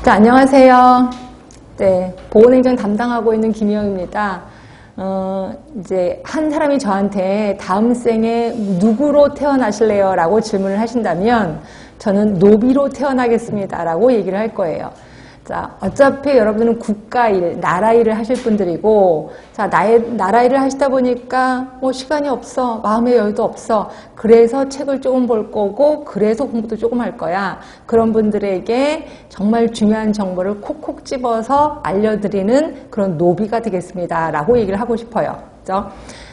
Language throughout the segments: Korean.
자, 안녕하세요. 네, 보건행정 담당하고 있는 김희영입니다. 이제 한 사람이 저한테 다음 생에 누구로 태어나실래요? 라고 질문을 하신다면 저는 노비로 태어나겠습니다. 라고 얘기를 할 거예요. 자, 어차피 여러분은 국가 일, 나라 일을 하실 분들이고, 자, 나라 일을 하시다 보니까 시간이 없어, 마음의 여유도 없어. 그래서 책을 조금 볼 거고, 그래서 공부도 조금 할 거야. 그런 분들에게 정말 중요한 정보를 콕콕 집어서 알려드리는 그런 노비가 되겠습니다. 라고 얘기를 하고 싶어요. 그죠?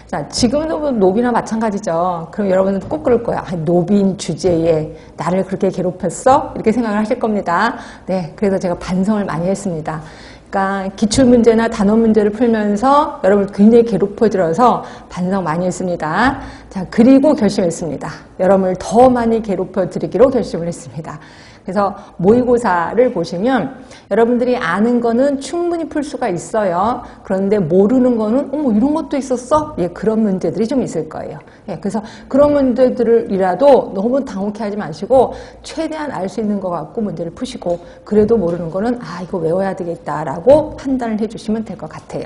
자, 지금도 노비나 마찬가지죠. 그럼 여러분은 꼭 그럴 거야. 노비인 주제에 나를 그렇게 괴롭혔어? 이렇게 생각을 하실 겁니다. 네, 그래서 제가 반성을 많이 했습니다. 그러니까 기출문제나 단원 문제를 풀면서 여러분을 굉장히 괴롭혀드려서 반성 많이 했습니다. 자, 그리고 결심했습니다. 여러분을 더 많이 괴롭혀드리기로 결심을 했습니다. 그래서 모의고사를 보시면 여러분들이 아는 거는 충분히 풀 수가 있어요. 그런데 모르는 거는 이런 것도 있었어? 예, 그런 문제들이 좀 있을 거예요. 예, 그래서 그런 문제들이라도 너무 당혹해하지 마시고 최대한 알 수 있는 것 같고 문제를 푸시고 그래도 모르는 거는 이거 외워야 되겠다라고 판단을 해주시면 될 것 같아요.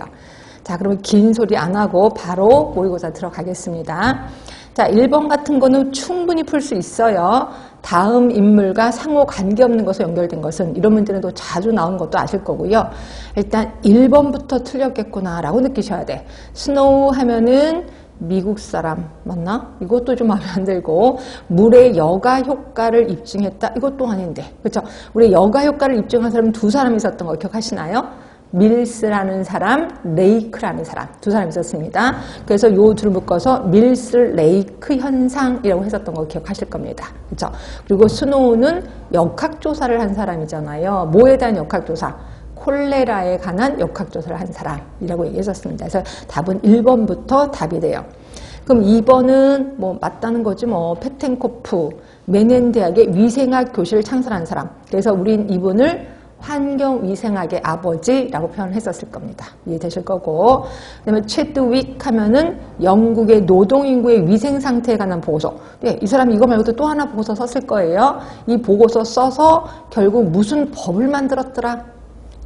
자, 그러면 긴 소리 안 하고 바로 모의고사 들어가겠습니다. 자, 1번 같은 거는 충분히 풀 수 있어요. 다음 인물과 상호 관계없는 것에 연결된 것은 이런 문제는 또 자주 나오는 것도 아실 거고요. 일단 1번부터 틀렸겠구나 라고 느끼셔야 돼. 스노우 하면은 미국 사람 맞나? 이것도 좀 마음에 안 들고 물의 여가 효과를 입증했다. 이것도 아닌데. 그렇죠? 우리 여가 효과를 입증한 사람은 두 사람이 있었던 거 기억하시나요? 밀스라는 사람, 레이크라는 사람 두 사람이 있었습니다. 그래서 요 둘을 묶어서 밀스-레이크 현상이라고 했었던 거 기억하실 겁니다. 그렇죠? 그리고 스노우는 역학조사를 한 사람이잖아요. 뭐에 대한 역학조사? 콜레라에 관한 역학조사를 한 사람이라고 얘기했었습니다. 그래서 답은 1번부터 답이 돼요. 그럼 2번은 맞다는 거지 페텐코프, 메넨대학의 위생학 교실을 창설한 사람. 그래서 우린 이분을 환경위생학의 아버지라고 표현을 했었을 겁니다. 이해되실 거고. 그 다음에 체드윅 하면은 영국의 노동인구의 위생상태에 관한 보고서. 네, 이 사람이 이거 말고도 또 하나 보고서 썼을 거예요. 이 보고서 써서 결국 무슨 법을 만들었더라?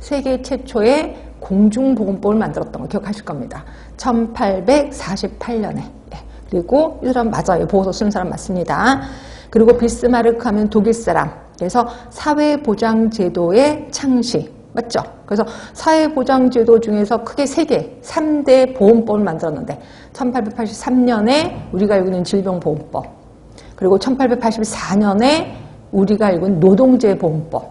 세계 최초의 공중보건법을 만들었던 거 기억하실 겁니다. 1848년에. 네, 그리고 이 사람 맞아요. 보고서 쓴 사람 맞습니다. 그리고 비스마르크 하면 독일 사람. 그래서 사회보장제도의 창시, 맞죠? 그래서 사회보장제도 중에서 크게 3개, 3대 보험법을 만들었는데 1883년에 우리가 알고 있는 질병보험법, 그리고 1884년에 우리가 알고 있는 노동제보험법,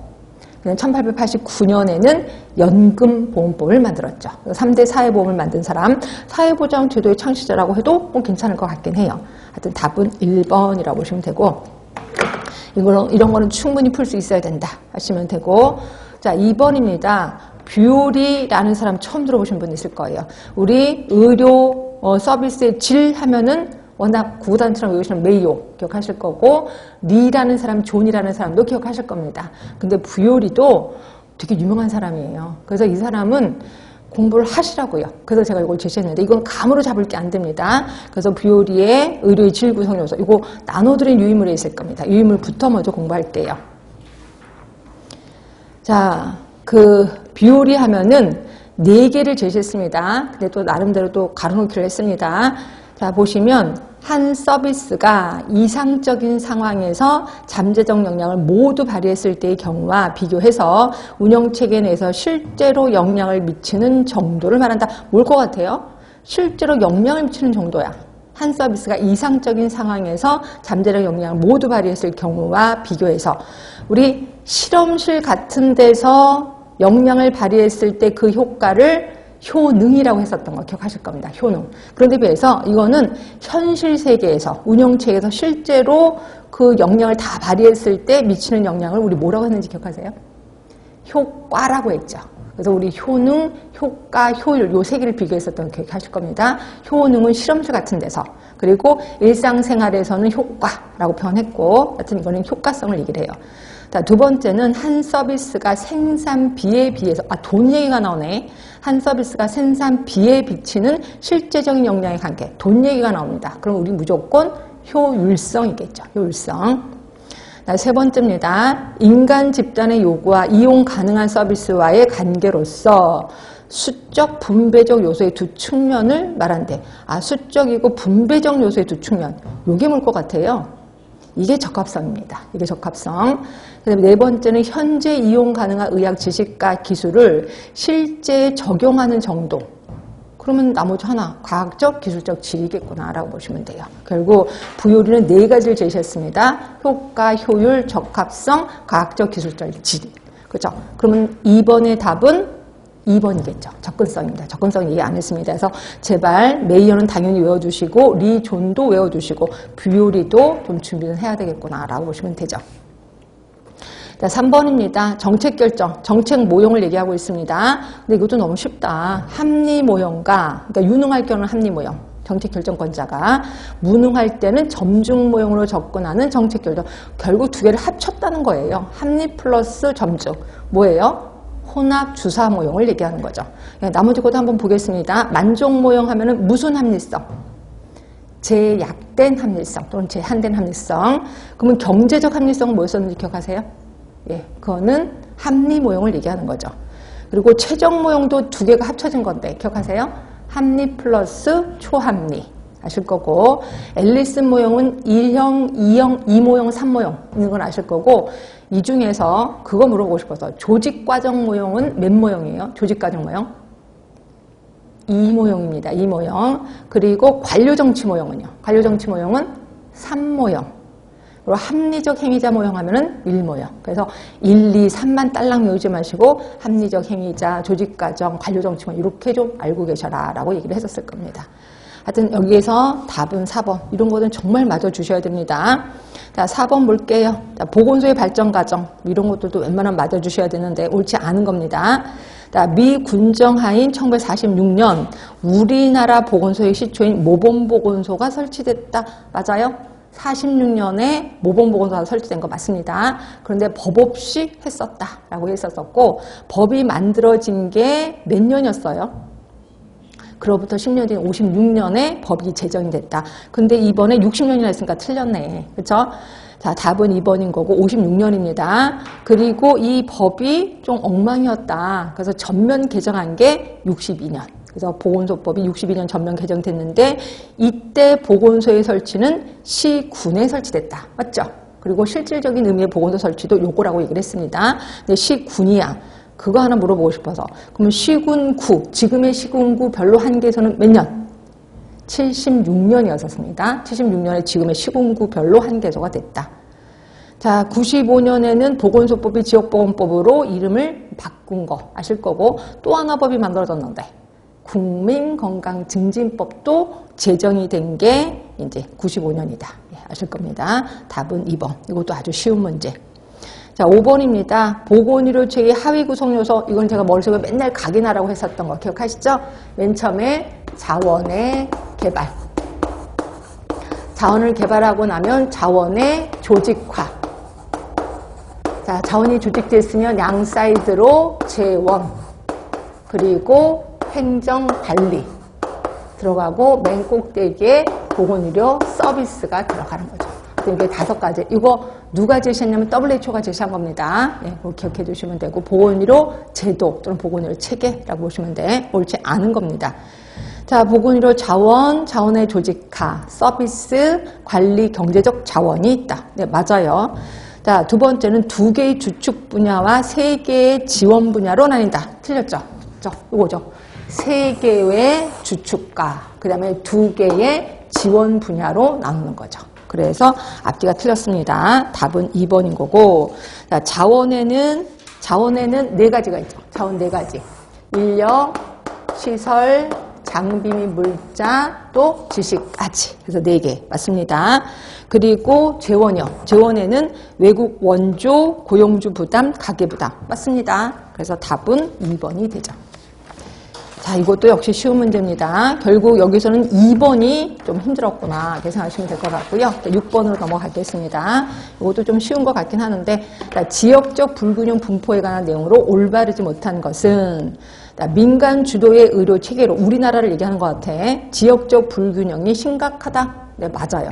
1889년에는 연금보험법을 만들었죠. 3대 사회보험을 만든 사람, 사회보장제도의 창시자라고 해도 괜찮을 것 같긴 해요. 하여튼 답은 1번이라고 보시면 되고, 이런 거는 충분히 풀 수 있어야 된다 하시면 되고. 자, 2번입니다. 뷰리라는 사람 처음 들어보신 분 있을 거예요. 우리 의료 서비스의 질 하면은 워낙 구구단처럼 외우시는 메이오 기억하실 거고, 리라는 사람, 존이라는 사람도 기억하실 겁니다. 근데 뷰리도 되게 유명한 사람이에요. 그래서 이 사람은 공부를 하시라고요. 그래서 제가 이걸 제시했는데 이건 감으로 잡을 게 안 됩니다. 그래서 뷰리의 의료의 질 구성 요소, 이거 나눠드린 유의물에 있을 겁니다. 유의물부터 먼저 공부할게요. 자, 뷰리 하면은 4개를 제시했습니다. 근데 또 나름대로 또 가로놓기를 했습니다. 자, 보시면 한 서비스가 이상적인 상황에서 잠재적 역량을 모두 발휘했을 때의 경우와 비교해서 운영체계 내에서 실제로 영향을 미치는 정도를 말한다. 뭘 것 같아요? 실제로 영향을 미치는 정도야. 한 서비스가 이상적인 상황에서 잠재적 역량을 모두 발휘했을 경우와 비교해서 우리 실험실 같은 데서 역량을 발휘했을 때 그 효과를 효능이라고 했었던 거 기억하실 겁니다. 효능. 그런데 비해서 이거는 현실 세계에서 운영체에서 실제로 그 역량을 다 발휘했을 때 미치는 영향을 우리 뭐라고 했는지 기억하세요? 효과라고 했죠. 그래서 우리 효능, 효과, 효율 요 3개를 비교했었던 거 기억하실 겁니다. 효능은 실험실 같은 데서, 그리고 일상생활에서는 효과라고 표현했고, 하여튼 이거는 효과성을 얘기를 해요. 자, 두 번째는 한 서비스가 생산비에 비해서, 돈 얘기가 나오네. 한 서비스가 생산비에 비치는 실제적인 역량의 관계, 돈 얘기가 나옵니다. 그럼 우리 무조건 효율성이겠죠. 효율성. 세 번째입니다. 인간 집단의 요구와 이용 가능한 서비스와의 관계로서 수적, 분배적 요소의 두 측면을 말한대. 수적이고 분배적 요소의 두 측면. 요게 뭘 것 같아요? 이게 적합성입니다. 이게 적합성. 그다음에 네 번째는 현재 이용 가능한 의학 지식과 기술을 실제 적용하는 정도. 그러면 나머지 하나, 과학적, 기술적 질이겠구나라고 보시면 돼요. 결국 부요리는 네 가지를 제시했습니다. 효과, 효율, 적합성, 과학적, 기술적 질. 그렇죠? 그러면 2번의 답은 2번이겠죠. 접근성입니다. 접근성 얘기 안 했습니다. 그래서 제발 메이어는 당연히 외워두시고 리존도 외워두시고 부요리도 좀 준비는 해야 되겠구나라고 보시면 되죠. 자, 3번입니다. 정책 결정, 정책 모형을 얘기하고 있습니다. 근데 이것도 너무 쉽다. 합리 모형과, 그러니까 유능할 경우는 합리 모형, 정책 결정권자가, 무능할 때는 점중 모형으로 접근하는 정책 결정. 결국 두 개를 합쳤다는 거예요. 합리 플러스 점중. 뭐예요? 혼합 주사 모형을 얘기하는 거죠. 나머지 것도 한번 보겠습니다. 만족 모형 하면은 무슨 합리성? 제약된 합리성 또는 제한된 합리성. 그러면 경제적 합리성은 뭐였었는지 기억하세요? 예, 그거는 합리 모형을 얘기하는 거죠. 그리고 최적 모형도 두 개가 합쳐진 건데 기억하세요? 합리 플러스 초합리 아실 거고, 앨리슨 모형은 1형, 2형, 2모형, 3모형 있는 건 아실 거고, 이 중에서 그거 물어보고 싶어서 조직과정 모형은 몇 모형이에요? 조직과정 모형? 2모형입니다. 2모형. 그리고 관료정치 모형은요? 관료정치 모형은 3모형. 그리고 합리적 행위자 모형 하면은 1모형. 그래서 1, 2, 3만 딸랑 외우지 마시고 합리적 행위자, 조직과정, 관료정치 모형 이렇게 좀 알고 계셔라 라고 얘기를 했었을 겁니다. 하여튼 여기에서 답은 4번. 이런 거는 정말 맞아주셔야 됩니다. 자, 4번 볼게요. 자, 보건소의 발전 과정. 이런 것들도 웬만하면 맞아주셔야 되는데 옳지 않은 겁니다. 자, 미 군정하인 1946년 우리나라 보건소의 시초인 모범보건소가 설치됐다. 맞아요? 46년에 모범보건소가 설치된 거 맞습니다. 그런데 법 없이 했었다라고 했었고, 법이 만들어진 게 몇 년이었어요? 그로부터 10년 뒤인 56년에 법이 제정이 됐다. 근데 이번에 60년이나 했으니까 틀렸네. 그렇죠? 자, 답은 2번인 거고 56년입니다. 그리고 이 법이 좀 엉망이었다. 그래서 전면 개정한 게 62년. 그래서 보건소법이 62년 전면 개정됐는데 이때 보건소의 설치는 시군에 설치됐다. 맞죠? 그리고 실질적인 의미의 보건소 설치도 요거라고 얘기를 했습니다. 근데 시군이야. 그거 하나 물어보고 싶어서. 그러면 시군구, 지금의 시군구 별로 한계에서는 몇 년? 76년이었습니다. 76년에 지금의 시군구 별로 한계소가 됐다. 자, 95년에는 보건소법이 지역보건법으로 이름을 바꾼 거 아실 거고, 또 하나 법이 만들어졌는데 국민건강증진법도 제정이 된 게 이제 95년이다. 예, 아실 겁니다. 답은 2번. 이것도 아주 쉬운 문제. 자, 5번입니다. 보건의료체계 하위 구성 요소. 이건 제가 머릿속에 맨날 각인하라고 했었던 거 기억하시죠? 맨 처음에 자원의 개발. 자원을 개발하고 나면 자원의 조직화. 자, 자원이 조직됐으면 양 사이드로 재원, 그리고 행정관리 들어가고 맨 꼭대기에 보건의료 서비스가 들어가는 거죠. 이게 5가지. 이거 누가 제시했냐면 WHO가 제시한 겁니다. 예, 그거 기억해 두시면 되고, 보건의료 제도 또는 보건의료 체계라고 보시면 돼. 옳지 않은 겁니다. 자, 보건의료 자원, 자원의 조직화, 서비스, 관리, 경제적 자원이 있다. 네, 맞아요. 자, 두 번째는 2개의 주축 분야와 3개의 지원 분야로 나뉜다. 틀렸죠? 이거죠. 3개의 주축과 그 다음에 2개의 지원 분야로 나누는 거죠. 그래서 앞뒤가 틀렸습니다. 답은 2번인 거고, 자, 자원에는 4가지가 있죠. 자원 4가지. 인력, 시설, 장비 및 물자, 또 지식까지. 그래서 4개 맞습니다. 그리고 재원이요. 재원에는 외국 원조, 고용주 부담, 가계부담 맞습니다. 그래서 답은 2번이 되죠. 자, 이것도 역시 쉬운 문제입니다. 결국 여기서는 2번이 좀 힘들었구나 계산하시면 될 것 같고요. 6번으로 넘어가겠습니다. 이것도 좀 쉬운 것 같긴 하는데, 지역적 불균형 분포에 관한 내용으로 올바르지 못한 것은 민간 주도의 의료 체계로 우리나라를 얘기하는 것 같아. 지역적 불균형이 심각하다. 네, 맞아요.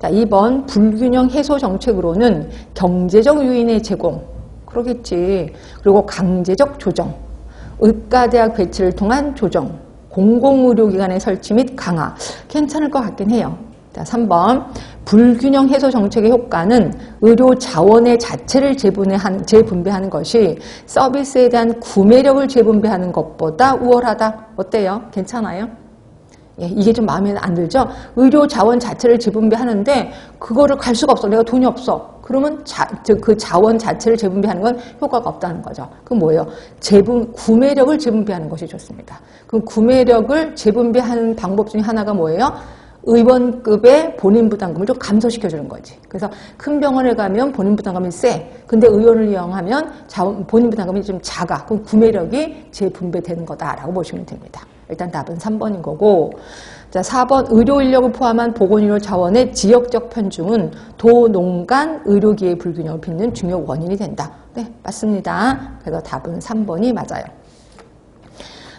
자, 2번 불균형 해소 정책으로는 경제적 요인의 제공, 그러겠지. 그리고 강제적 조정, 의과대학 배치를 통한 조정, 공공의료기관의 설치 및 강화, 괜찮을 것 같긴 해요. 자, 3번 불균형 해소 정책의 효과는 의료 자원의 자체를 재분배하는 것이 서비스에 대한 구매력을 재분배하는 것보다 우월하다. 어때요? 괜찮아요? 예, 이게 좀 마음에 안 들죠? 의료 자원 자체를 재분배하는데 그거를 갈 수가 없어. 내가 돈이 없어. 그러면 그 자원 자체를 재분배하는 건 효과가 없다는 거죠. 그럼 뭐예요? 구매력을 재분배하는 것이 좋습니다. 그럼 구매력을 재분배하는 방법 중에 하나가 뭐예요? 의원급의 본인 부담금을 좀 감소시켜주는 거지. 그래서 큰 병원에 가면 본인 부담금이 세. 근데 의원을 이용하면 본인 부담금이 좀 작아. 그럼 구매력이 재분배되는 거다라고 보시면 됩니다. 일단 답은 3번인 거고. 자, 4번 의료 인력을 포함한 보건의료 자원의 지역적 편중은 도농간 의료기회 불균형을 빚는 중요 원인이 된다. 네, 맞습니다. 그래서 답은 3번이 맞아요.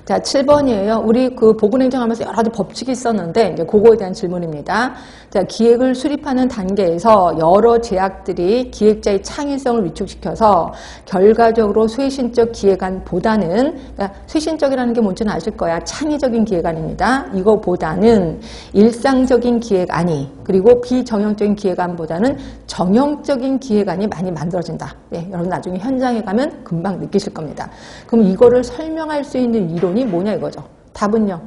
자, 7번이에요. 우리 그 보건행정하면서 여러 가지 법칙이 있었는데, 이제 그거에 대한 질문입니다. 자, 기획을 수립하는 단계에서 여러 제약들이 기획자의 창의성을 위축시켜서 결과적으로 쇄신적 기획안보다는, 그러니까 쇄신적이라는 게 뭔지는 아실 거야. 창의적인 기획안입니다. 이거보다는 일상적인 기획안이, 그리고 비정형적인 기획안보다는 정형적인 기획안이 많이 만들어진다. 네, 여러분 나중에 현장에 가면 금방 느끼실 겁니다. 그럼 이거를 설명할 수 있는 이론이 뭐냐 이거죠. 답은요.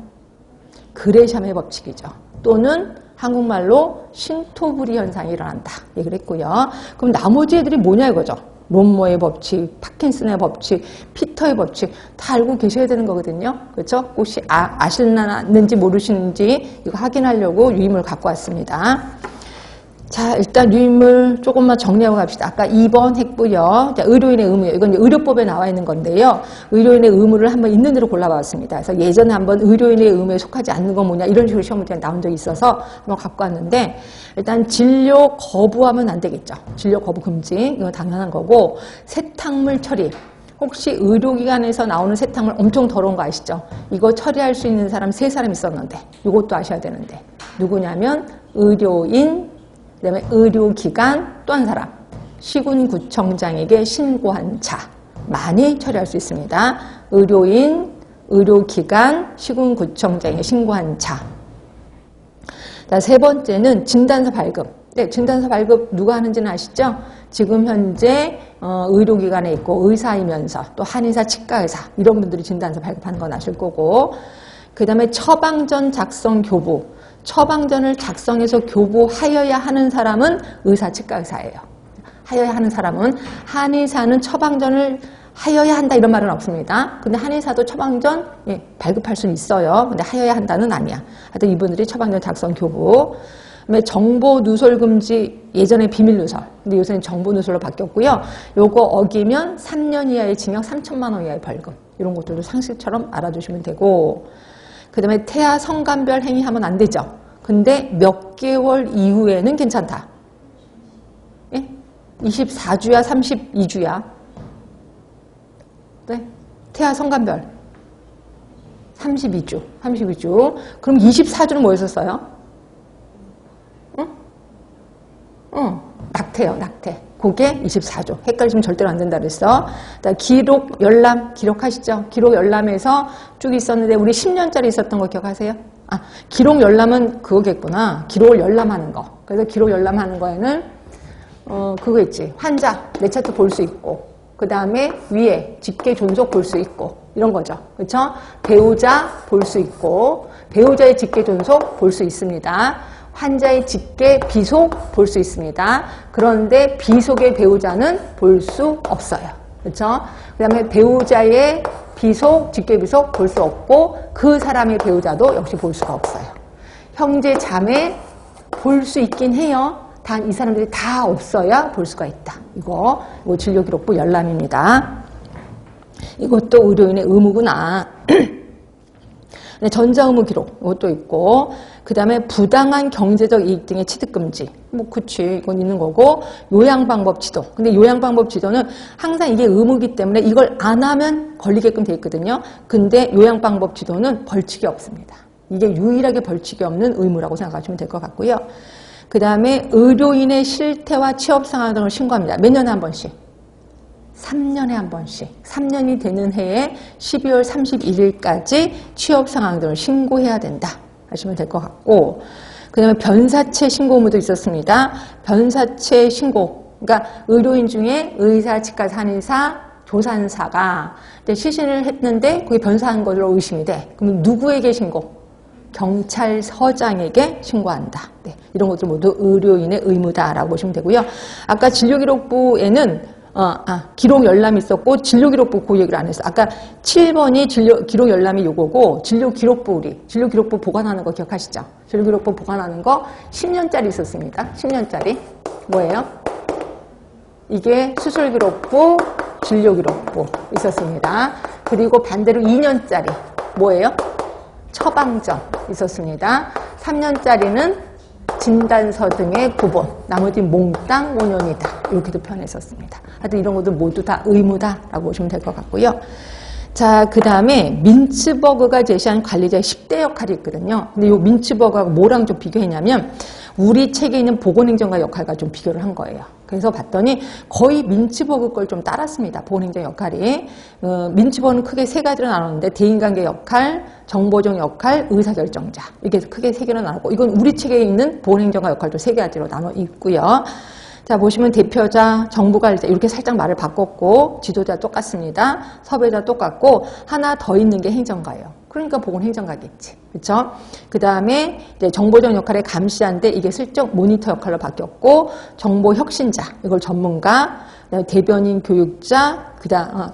그레샴의 법칙이죠. 또는 한국말로 신토부리 현상이 일어난다. 얘기를 했고요. 그럼 나머지 애들이 뭐냐 이거죠. 롬모의 법칙, 파킨슨의 법칙, 피터의 법칙 다 알고 계셔야 되는 거거든요. 그렇죠? 혹시 아시는지 모르시는지 이거 확인하려고 유인물 갖고 왔습니다. 자, 일단 유인물 조금만 정리하고 갑시다. 아까 2번 했고요. 자, 의료인의 의무, 이건 이제 의료법에 나와 있는 건데요. 의료인의 의무를 한번 있는 대로 골라봤습니다. 그래서 예전에 한번 의료인의 의무에 속하지 않는 건 뭐냐 이런 식으로 시험 문제가 나온 적이 있어서 한번 갖고 왔는데, 일단 진료 거부하면 안 되겠죠. 진료 거부 금지, 이건 당연한 거고, 세탁물 처리. 혹시 의료기관에서 나오는 세탁물 엄청 더러운 거 아시죠? 이거 처리할 수 있는 사람 3사람 있었는데, 이것도 아셔야 되는데, 누구냐면 의료인, 그 다음에 의료기관, 또 한 사람, 시군구청장에게 신고한 자, 많이 처리할 수 있습니다. 의료인, 의료기관, 시군구청장에게 신고한 자. 자, 3번째는 진단서 발급. 네, 진단서 발급 누가 하는지는 아시죠? 지금 현재 의료기관에 있고 의사이면서 또 한의사, 치과의사 이런 분들이 진단서 발급하는 건 아실 거고, 그 다음에 처방전 작성 교부. 처방전을 작성해서 교부하여야 하는 사람은 의사, 치과의사예요. 하여야 하는 사람은, 한의사는 처방전을 하여야 한다 이런 말은 없습니다. 근데 한의사도 처방전 발급할 수는 있어요. 근데 하여야 한다는 아니야. 하여튼 이분들이 처방전 작성 교부. 그다음에 정보 누설 금지, 예전에 비밀 누설. 근데 요새는 정보 누설로 바뀌었고요. 요거 어기면 3년 이하의 징역 3천만 원 이하의 벌금. 이런 것들도 상식처럼 알아두시면 되고, 그 다음에 태아 성간별 행위하면 안 되죠. 근데 몇 개월 이후에는 괜찮다. 예? 24주야, 32주야. 네? 태아 성간별 32주. 그럼 24주는 뭐였었어요? 낙태요, 낙태. 그게 24조. 헷갈리시면 절대로 안 된다 그랬어. 기록 열람, 기록하시죠? 기록 열람에서 쭉 있었는데, 우리 10년짜리 있었던 거 기억하세요? 아, 기록 열람은 그거겠구나. 기록을 열람하는 거. 그래서 기록 열람하는 거에는, 그거 있지. 환자, 내 차트 볼 수 있고, 그 다음에 위에 직계 존속 볼 수 있고, 이런 거죠. 그쵸? 배우자 볼 수 있고, 배우자의 직계 존속 볼 수 있습니다. 환자의 직계 비속 볼 수 있습니다. 그런데 비속의 배우자는 볼 수 없어요. 그렇죠? 그 다음에 배우자의 비속, 직계 비속 볼 수 없고, 그 사람의 배우자도 역시 볼 수가 없어요. 형제, 자매 볼 수 있긴 해요. 단 이 사람들이 다 없어야 볼 수가 있다. 이거 진료기록부 열람입니다. 이것도 의료인의 의무구나. 전자의무 기록, 이것도 있고, 그 다음에 부당한 경제적 이익 등의 취득 금지. 그치, 이건 있는 거고, 요양방법 지도. 근데 요양방법 지도는 항상 이게 의무이기 때문에 이걸 안 하면 걸리게끔 돼 있거든요. 근데 요양방법 지도는 벌칙이 없습니다. 이게 유일하게 벌칙이 없는 의무라고 생각하시면 될 것 같고요. 그 다음에 의료인의 실태와 취업 상황 등을 신고합니다. 몇 년에 한 번씩? 3년에 한 번씩. 3년이 되는 해에 12월 31일까지 취업 상황 등을 신고해야 된다 하시면 될 것 같고, 그 다음에 변사체 신고 의무도 있었습니다. 변사체 신고, 그러니까 의료인 중에 의사, 치과, 한의사, 조산사가 시신을 했는데 그게 변사한 걸로 의심이 돼. 그럼 누구에게 신고? 경찰서장에게 신고한다. 네, 이런 것들 모두 의료인의 의무다라고 보시면 되고요. 아까 진료기록부에는 기록 열람이 있었고 진료기록부 그 얘기를 안 했어. 아까 7번이 기록 열람이 요거고 진료기록부 보관하는 거 기억하시죠? 진료기록부 보관하는 거 10년짜리 있었습니다. 10년짜리 뭐예요? 이게 수술기록부, 진료기록부 있었습니다. 그리고 반대로 2년짜리 뭐예요? 처방전 있었습니다. 3년짜리는 진단서 등의 구본, 나머지 몽땅 5년이다. 이렇게도 표현했었습니다. 하여튼 이런 것들 모두 다 의무다라고 보시면 될 것 같고요. 자, 그 다음에 민츠버그가 제시한 관리자의 10대 역할이 있거든요. 근데 이 민츠버그하고 뭐랑 좀 비교했냐면 우리 책에 있는 보건행정가 역할과 좀 비교를 한 거예요. 그래서 봤더니 거의 민츠버그 걸 좀 따랐습니다. 보건행정 역할이. 민츠버그는 크게 세 가지로 나눴는데 대인관계 역할, 정보정 역할, 의사결정자. 이렇게 크게 세 개로 나누고 이건 우리 책에 있는 보건행정가 역할도 세 가지로 나눠 있고요. 자, 보시면 대표자, 정보관리자 이렇게 살짝 말을 바꿨고 지도자 똑같습니다. 섭외자 똑같고 하나 더 있는 게 행정가예요. 그러니까 보건행정가겠지. 그렇죠? 그 다음에 이제 정보정 역할의 감시자인데 이게 슬쩍 모니터 역할로 바뀌었고 정보혁신자, 이걸 전문가, 그다음에 대변인 교육자,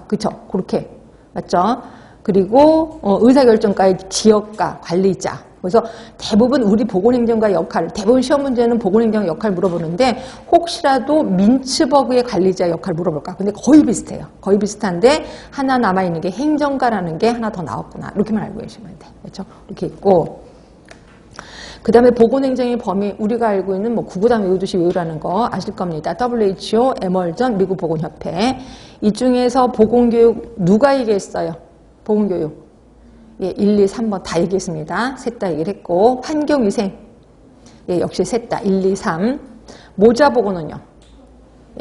그쵸? 그렇게 맞죠? 그리고 의사결정가의 지역가, 관리자. 그래서 대부분 우리 보건행정가 역할, 대부분 시험 문제는 보건행정 역할 물어보는데 혹시라도 민츠버그의 관리자 역할 물어볼까? 근데 거의 비슷해요. 거의 비슷한데 하나 남아있는 게 행정가라는 게 하나 더 나왔구나. 이렇게만 알고 계시면 돼. 그렇죠? 이렇게 있고. 그 다음에 보건행정의 범위, 우리가 알고 있는 뭐 구구단 외우듯이 외우라는 거 아실 겁니다. WHO, 에멀전, 미국 보건협회. 이 중에서 보건교육 누가 얘기했어요? 보건교육. 예, 1, 2, 3번 다 얘기했습니다. 셋 다 얘기를 했고, 환경위생. 예, 역시 셋 다 1, 2, 3. 모자보건은요.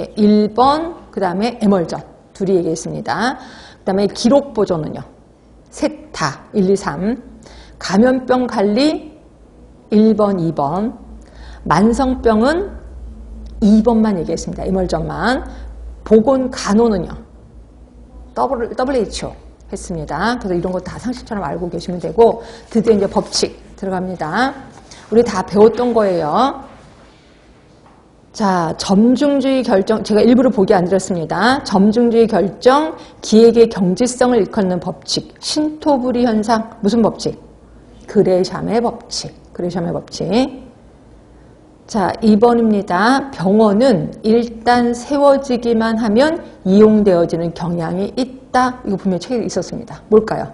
예, 1번, 그 다음에 에멀전. 둘이 얘기했습니다. 그 다음에 기록보존은요. 셋 다 1, 2, 3. 감염병 관리 1번, 2번. 만성병은 2번만 얘기했습니다. 에멀전만. 보건간호는요. WHO. 했습니다. 그래서 이런 거 다 상식처럼 알고 계시면 되고 드디어 이제 법칙 들어갑니다. 우리 다 배웠던 거예요. 자, 점중주의 결정, 제가 일부러 보기 안 드렸습니다. 점중주의 결정, 기획의 경지성을 일컫는 법칙, 신토부리 현상, 무슨 법칙? 그레샴의 법칙. 그레샴의 법칙. 자, 2번입니다. 병원은 일단 세워지기만 하면 이용되어지는 경향이 있다. 이거 분명히 책에 있었습니다. 뭘까요?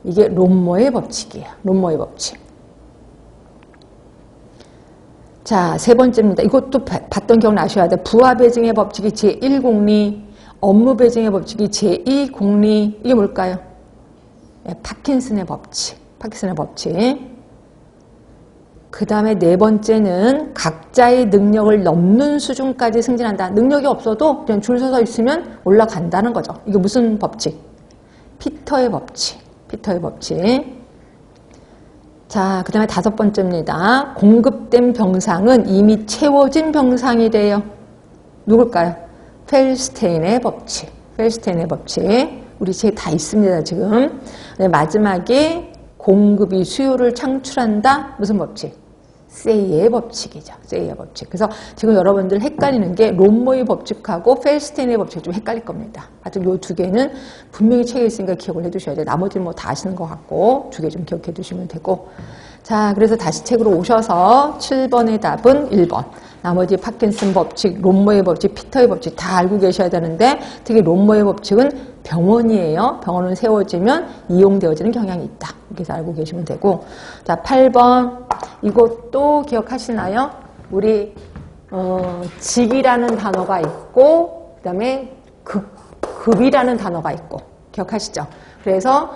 이게 롬머의 법칙이에요. 롬머의 법칙. 자, 세 번째입니다. 이것도 봤던 기억나셔야 돼. 부하 배증의 법칙이 제1공리, 업무 배증의 법칙이 제2공리. 이게 뭘까요? 네, 파킨슨의 법칙. 파킨슨의 법칙. 그 다음에 네 번째는 각자의 능력을 넘는 수준까지 승진한다. 능력이 없어도 그냥 줄 서서 있으면 올라간다는 거죠. 이게 무슨 법칙? 피터의 법칙. 피터의 법칙. 자, 그 다음에 다섯 번째입니다. 공급된 병상은 이미 채워진 병상이 돼요. 누굴까요? 펠스테인의 법칙. 펠스테인의 법칙. 우리 책에 다 있습니다, 지금. 마지막에 공급이 수요를 창출한다. 무슨 법칙? 세이의 법칙이죠. 세이의 법칙. 그래서 지금 여러분들 헷갈리는 게 롬머의 법칙하고 펠스테인의 법칙이 좀 헷갈릴 겁니다. 하여튼 이 두 개는 분명히 책에 있으니까 기억을 해두셔야 돼요. 나머지는 뭐 다 아시는 것 같고 두 개 좀 기억해 두시면 되고. 자, 그래서 다시 책으로 오셔서 7번의 답은 1번. 나머지 파킨슨 법칙, 롬머의 법칙, 피터의 법칙 다 알고 계셔야 되는데 특히 롬머의 법칙은 병원이에요. 병원은 세워지면 이용되어지는 경향이 있다. 이렇게 해서 알고 계시면 되고. 자, 8번. 이것도 기억하시나요? 우리 직이라는 단어가 있고 그 다음에 급이라는 단어가 있고 기억하시죠? 그래서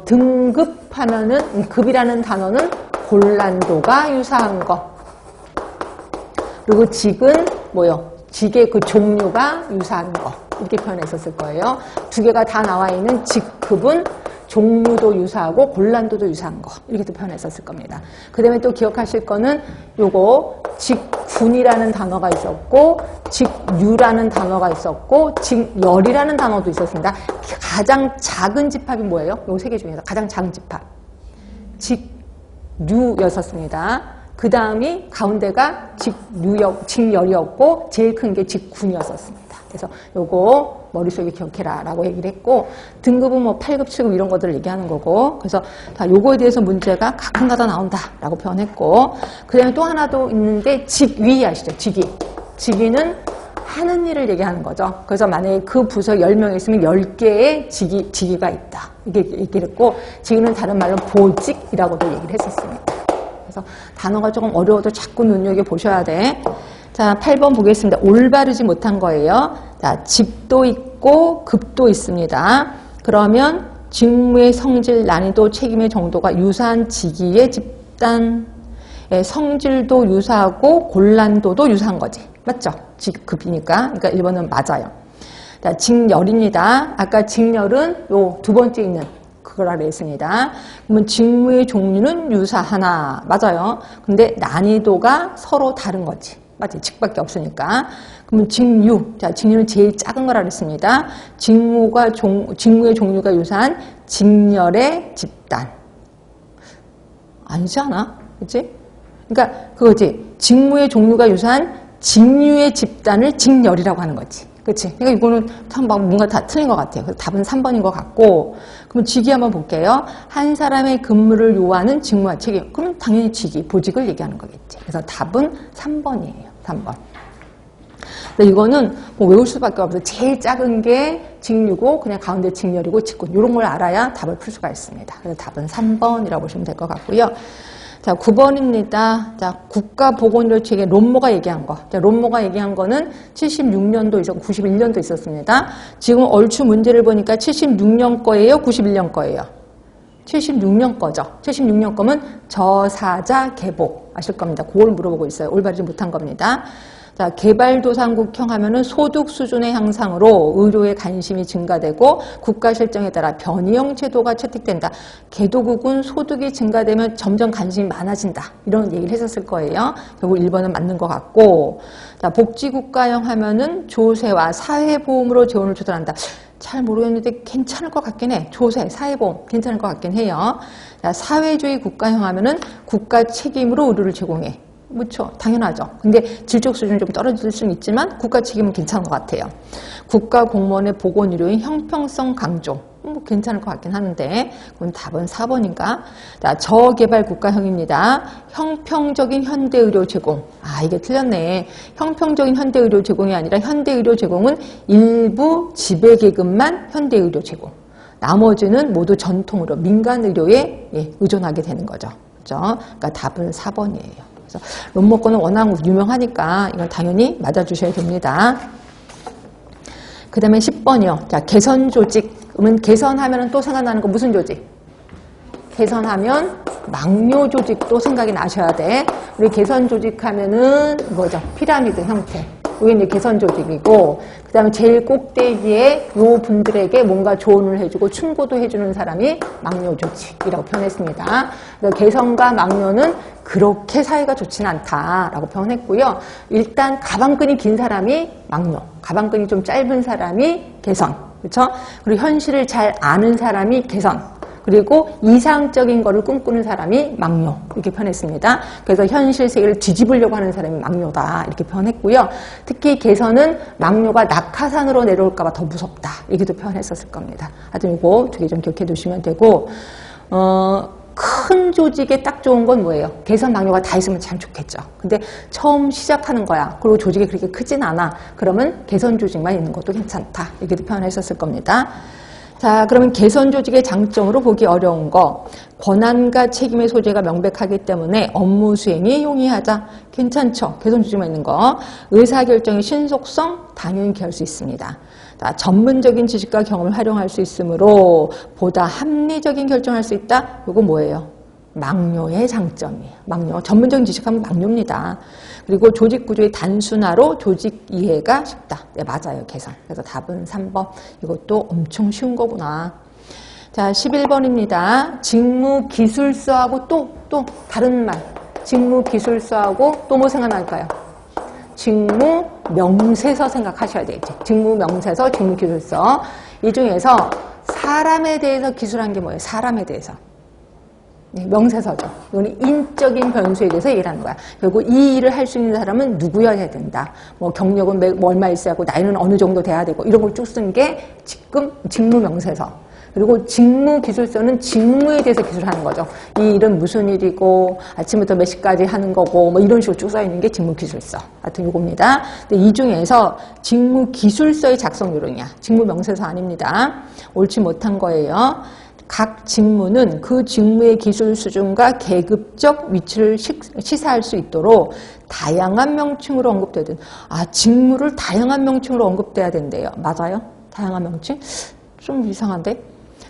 등급하면은 급이라는 단어는 곤란도가 유사한 것. 그리고 직은 뭐요? 직의 그 종류가 유사한 거. 이렇게 표현했었을 거예요. 두 개가 다 나와 있는 직급은 종류도 유사하고 곤란도도 유사한 거. 이렇게 또 표현했었을 겁니다. 그 다음에 또 기억하실 거는 요거 직군이라는 단어가 있었고 직류라는 단어가 있었고 직열이라는 단어도 있었습니다. 가장 작은 집합이 뭐예요? 요 세 개 중에서 가장 작은 집합. 직류였었습니다. 그 다음이 가운데가 직열이었고 제일 큰 게 직군이었었습니다. 그래서 요거 머릿속에 기억해라 라고 얘기를 했고 등급은 뭐 8급, 7급 이런 것들을 얘기하는 거고 그래서 자, 요거에 대해서 문제가 가끔가다 나온다 라고 표현했고 그 다음에 또 하나 더 있는데 직위 아시죠? 직위는 하는 일을 얘기하는 거죠. 그래서 만약에 그 부서 10명 있으면 10개의 직위가 있다. 이게 얘기를 했고 직위는 다른 말로 보직이라고도 얘기를 했었습니다. 그래서 단어가 조금 어려워도 자꾸 눈여겨보셔야 돼. 자, 8번 보겠습니다. 올바르지 못한 거예요. 자, 직도 있고 급도 있습니다. 그러면 직무의 성질, 난이도, 책임의 정도가 유사한 직위의 집단, 성질도 유사하고 곤란도도 유사한 거지. 맞죠? 직급이니까. 그러니까 1번은 맞아요. 자, 직열입니다. 아까 직열은 요 두 번째 있는 그거라 그랬습니다. 그러면 직무의 종류는 유사하나. 맞아요. 근데 난이도가 서로 다른 거지. 맞지? 직밖에 없으니까. 그러면 직류. 자, 직류는 제일 작은 거라 그랬습니다. 직무의 종류가 유사한 직열의 집단. 아니지 않아? 그치? 그러니까 그거지. 직무의 종류가 유사한 직류의 집단을 직열이라고 하는 거지. 그치? 그러니까 이거는 참 뭔가 다 틀린 것 같아요. 그래서 답은 3번인 것 같고. 그럼 직위 한번 볼게요. 한 사람의 근무를 요하는 직무와 책임. 그럼 당연히 직위, 보직을 얘기하는 거겠지. 그래서 답은 3번이에요. 3번. 이거는 뭐 외울 수밖에 없어요. 제일 작은 게 직류고 그냥 가운데 직열이고 직군. 이런 걸 알아야 답을 풀 수가 있습니다. 그래서 답은 3번이라고 보시면 될 것 같고요. 자, 9번입니다. 자, 국가보건의료체계 론모가 얘기한 거. 자, 론모가 얘기한 거는 76년도 있었고 91년도 있었습니다. 지금 얼추 문제를 보니까 76년 거예요? 91년 거예요? 76년 거죠. 76년 거면 저사자 개복. 아실 겁니다. 그걸 물어보고 있어요. 올바르지 못한 겁니다. 자, 개발도상국형 하면은 소득 수준의 향상으로 의료에 관심이 증가되고 국가 실정에 따라 변이형 제도가 채택된다. 개도국은 소득이 증가되면 점점 관심이 많아진다. 이런 얘기를 했었을 거예요. 결국 1번은 맞는 것 같고. 자, 복지국가형 하면은 조세와 사회보험으로 재원을 조달한다. 잘 모르겠는데 괜찮을 것 같긴 해. 조세, 사회보험 괜찮을 것 같긴 해요. 자, 사회주의 국가형 하면은 국가 책임으로 의료를 제공해. 그렇죠. 당연하죠. 근데 질적 수준이 좀 떨어질 수는 있지만 국가 책임은 괜찮은 것 같아요. 국가 공무원의 보건의료의 형평성 강조. 뭐 괜찮을 것 같긴 하는데 그럼 답은 4번인가? 자, 저개발 국가형입니다. 형평적인 현대의료 제공. 아, 이게 틀렸네. 형평적인 현대의료 제공이 아니라 현대의료 제공은 일부 지배계급만 현대의료 제공. 나머지는 모두 전통의료, 민간의료에 의존하게 되는 거죠. 그렇죠? 그러니까 답은 4번이에요. 론모권은 워낙 유명하니까 이건 당연히 맞아주셔야 됩니다. 그 다음에 10번이요. 자, 개선조직. 그러면 개선하면 또 생각나는 거 무슨 조직? 개선하면 망뇨조직도 생각이 나셔야 돼. 우리 개선조직 하면은 이거죠. 피라미드 형태. 이게 이제 개선조직이고, 그 다음에 제일 꼭대기에 요 분들에게 뭔가 조언을 해주고 충고도 해주는 사람이 망뇨조직이라고 표현했습니다. 그래서 개선과 망뇨는 그렇게 사이가 좋지는 않다라고 표현했고요. 일단 가방끈이 긴 사람이 망뇨, 가방끈이 좀 짧은 사람이 개선, 그렇죠? 그리고 현실을 잘 아는 사람이 개선. 그리고 이상적인 거를 꿈꾸는 사람이 망뇨 이렇게 표현했습니다. 그래서 현실 세계를 뒤집으려고 하는 사람이 망뇨다 이렇게 표현했고요. 특히 개선은 망뇨가 낙하산으로 내려올까 봐 더 무섭다 이렇게도 표현했었을 겁니다. 하여튼 이거 두 개 좀 기억해 두시면 되고 큰 조직에 딱 좋은 건 뭐예요? 개선 망뇨가 다 있으면 참 좋겠죠. 근데 처음 시작하는 거야. 그리고 조직이 그렇게 크진 않아. 그러면 개선 조직만 있는 것도 괜찮다 이렇게도 표현했었을 겁니다. 자, 그러면 개선 조직의 장점으로 보기 어려운 거. 권한과 책임의 소재가 명백하기 때문에 업무 수행이 용이하자. 괜찮죠? 개선 조직만 있는 거. 의사결정의 신속성 당연히 할 수 있습니다. 자, 전문적인 지식과 경험을 활용할 수 있으므로 보다 합리적인 결정을 할 수 있다. 이거 뭐예요? 막료의 장점이에요. 막료. 전문적인 지식하면 막료입니다. 그리고 조직 구조의 단순화로 조직 이해가 쉽다. 네, 맞아요. 개선. 그래서 답은 3번. 이것도 엄청 쉬운 거구나. 자, 11번입니다. 직무 기술서하고 또 다른 말. 직무 기술서하고 또 뭐 생각날까요? 직무 명세서 생각하셔야 되겠지. 직무 명세서, 직무 기술서. 이 중에서 사람에 대해서 기술한 게 뭐예요? 사람에 대해서. 네, 명세서죠. 이거는 인적인 변수에 대해서 얘기하는 거야. 결국 이 일을 할 수 있는 사람은 누구여야 된다. 뭐 경력은 얼마 있어야 하고 나이는 어느 정도 돼야 되고 이런 걸 쭉 쓴 게 지금 직무 명세서. 그리고 직무 기술서는 직무에 대해서 기술하는 거죠. 이 일은 무슨 일이고 아침부터 몇 시까지 하는 거고 뭐 이런 식으로 쭉 써 있는 게 직무 기술서. 하여튼 이겁니다. 근데 이 중에서 직무 기술서의 작성 요령이야. 직무 명세서 아닙니다. 옳지 못한 거예요. 각 직무는 그 직무의 기술 수준과 계급적 위치를 시사할 수 있도록 다양한 명칭으로 언급되든 직무를 다양한 명칭으로 언급돼야 된대요. 맞아요? 다양한 명칭? 좀 이상한데?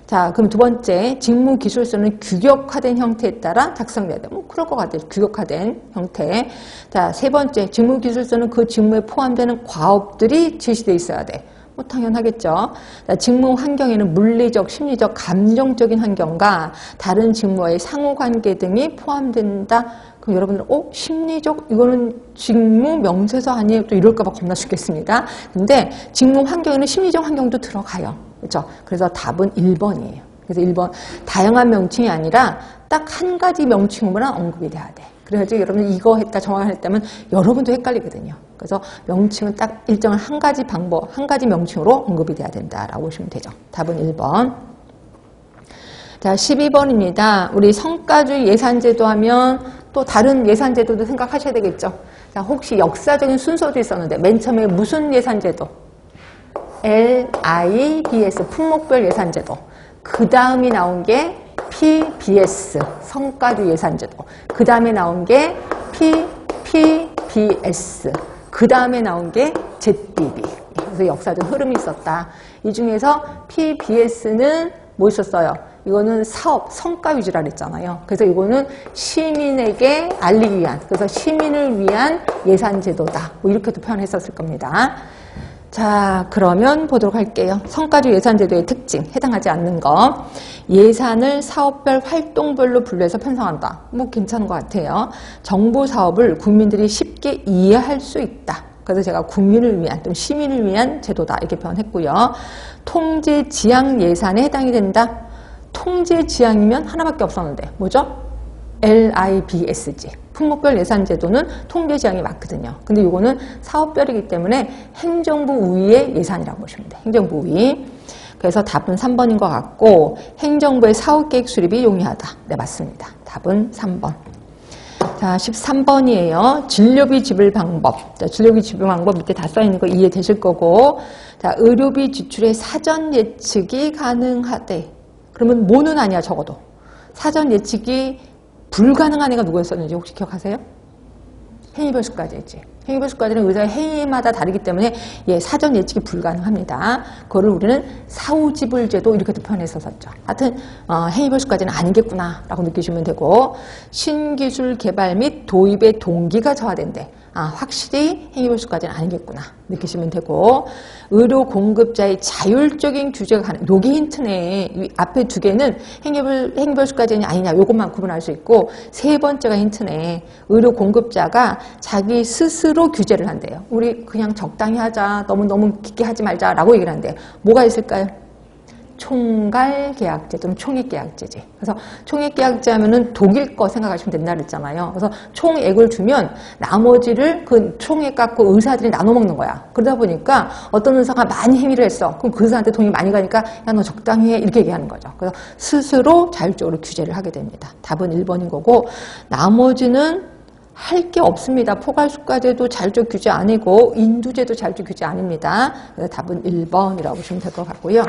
자, 그럼 두 번째, 직무 기술서는 규격화된 형태에 따라 작성돼야 돼. 뭐 그럴 것 같아요. 규격화된 형태. 자, 세 번째, 직무 기술서는 그 직무에 포함되는 과업들이 제시돼 있어야 돼. 뭐 당연하겠죠. 자, 직무 환경에는 물리적, 심리적, 감정적인 환경과 다른 직무와의 상호관계 등이 포함된다. 그럼 여러분들 심리적 이거는 직무 명세서 아니에요? 또 이럴까 봐 겁나 죽겠습니다. 근데 직무 환경에는 심리적 환경도 들어가요. 그렇죠? 그래서 답은 1번이에요. 그래서 1번 다양한 명칭이 아니라 딱 한 가지 명칭으로만 언급이 돼야 돼. 그래야지 여러분 이거 했다 저거 했다면 여러분도 헷갈리거든요. 그래서 명칭은 딱 일정한 한 가지 방법, 한 가지 명칭으로 언급이 돼야 된다라고 보시면 되죠. 답은 1번. 자, 12번입니다. 우리 성과주의 예산제도 하면 또 다른 예산제도도 생각하셔야 되겠죠. 자, 혹시 역사적인 순서도 있었는데 맨 처음에 무슨 예산제도? LIBS, 품목별 예산제도. 그 다음이 나온 게 PBS, 성과주의 예산제도. 그 다음에 나온 게 PPBS. 그 다음에 나온 게 ZBB. 그래서 역사적 흐름이 있었다. 이 중에서 PBS는 뭐 있었어요? 이거는 사업, 성과 위주라 그랬잖아요. 그래서 이거는 시민에게 알리기 위한, 그래서 시민을 위한 예산제도다. 뭐 이렇게도 표현했었을 겁니다. 자, 그러면 보도록 할게요. 성과주의 예산제도의 특징, 해당하지 않는 거. 예산을 사업별 활동별로 분류해서 편성한다. 뭐 괜찮은 것 같아요. 정부 사업을 국민들이 쉽게 이해할 수 있다. 그래서 제가 국민을 위한, 또 시민을 위한 제도다. 이렇게 표현했고요. 통제 지향 예산에 해당이 된다. 통제 지향이면 하나밖에 없었는데 뭐죠? LIBSG. 품목별 예산제도는 통제 지향이 맞거든요. 근데 이거는 사업별이기 때문에 행정부 우위의 예산이라고 보시면 돼요. 행정부 우위. 그래서 답은 3번인 것 같고 행정부의 사업계획 수립이 용이하다. 네, 맞습니다. 답은 3번. 자, 13번이에요. 진료비 지불 방법. 자, 진료비 지불 방법 밑에 다 써있는 거 이해되실 거고. 자, 의료비 지출의 사전 예측이 가능하대. 그러면 뭐는 아니야, 적어도. 사전 예측이 불가능한 애가 누구였었는지 혹시 기억하세요? 행위별수까지였지. 행위별수까지는 의사의 행위마다 다르기 때문에 사전 예측이 불가능합니다. 그거를 우리는 사후지불제도 이렇게도 표현했었죠. 하여튼 행위별수까지는 아니겠구나 라고 느끼시면 되고 신기술 개발 및 도입의 동기가 저하된대. 확실히 행위별수까지는 아니겠구나 느끼시면 되고 의료 공급자의 자율적인 규제가 가능. 요게 힌트네. 이 앞에 두 개는 행위별수까지는 아니냐 요것만 구분할 수 있고 세 번째가 힌트네. 의료 공급자가 자기 스스로 규제를 한대요. 우리 그냥 적당히 하자. 너무 깊게 하지 말자 라고 얘기를 한대요. 뭐가 있을까요? 총괄계약제 또는 총액계약제지. 그래서 총액계약제 하면은 독일 거 생각하시면 된다 그랬잖아요. 그래서 총액을 주면 나머지를 그 총액 갖고 의사들이 나눠 먹는 거야. 그러다 보니까 어떤 의사가 많이 행위를 했어. 그럼 그 의사한테 돈이 많이 가니까 야, 너 적당히 해. 이렇게 얘기하는 거죠. 그래서 스스로 자율적으로 규제를 하게 됩니다. 답은 1번인 거고 나머지는 할 게 없습니다. 포괄수가제도 자율적 규제 아니고 인두제도 자율적 규제 아닙니다. 그래서 답은 1번이라고 보시면 될 것 같고요.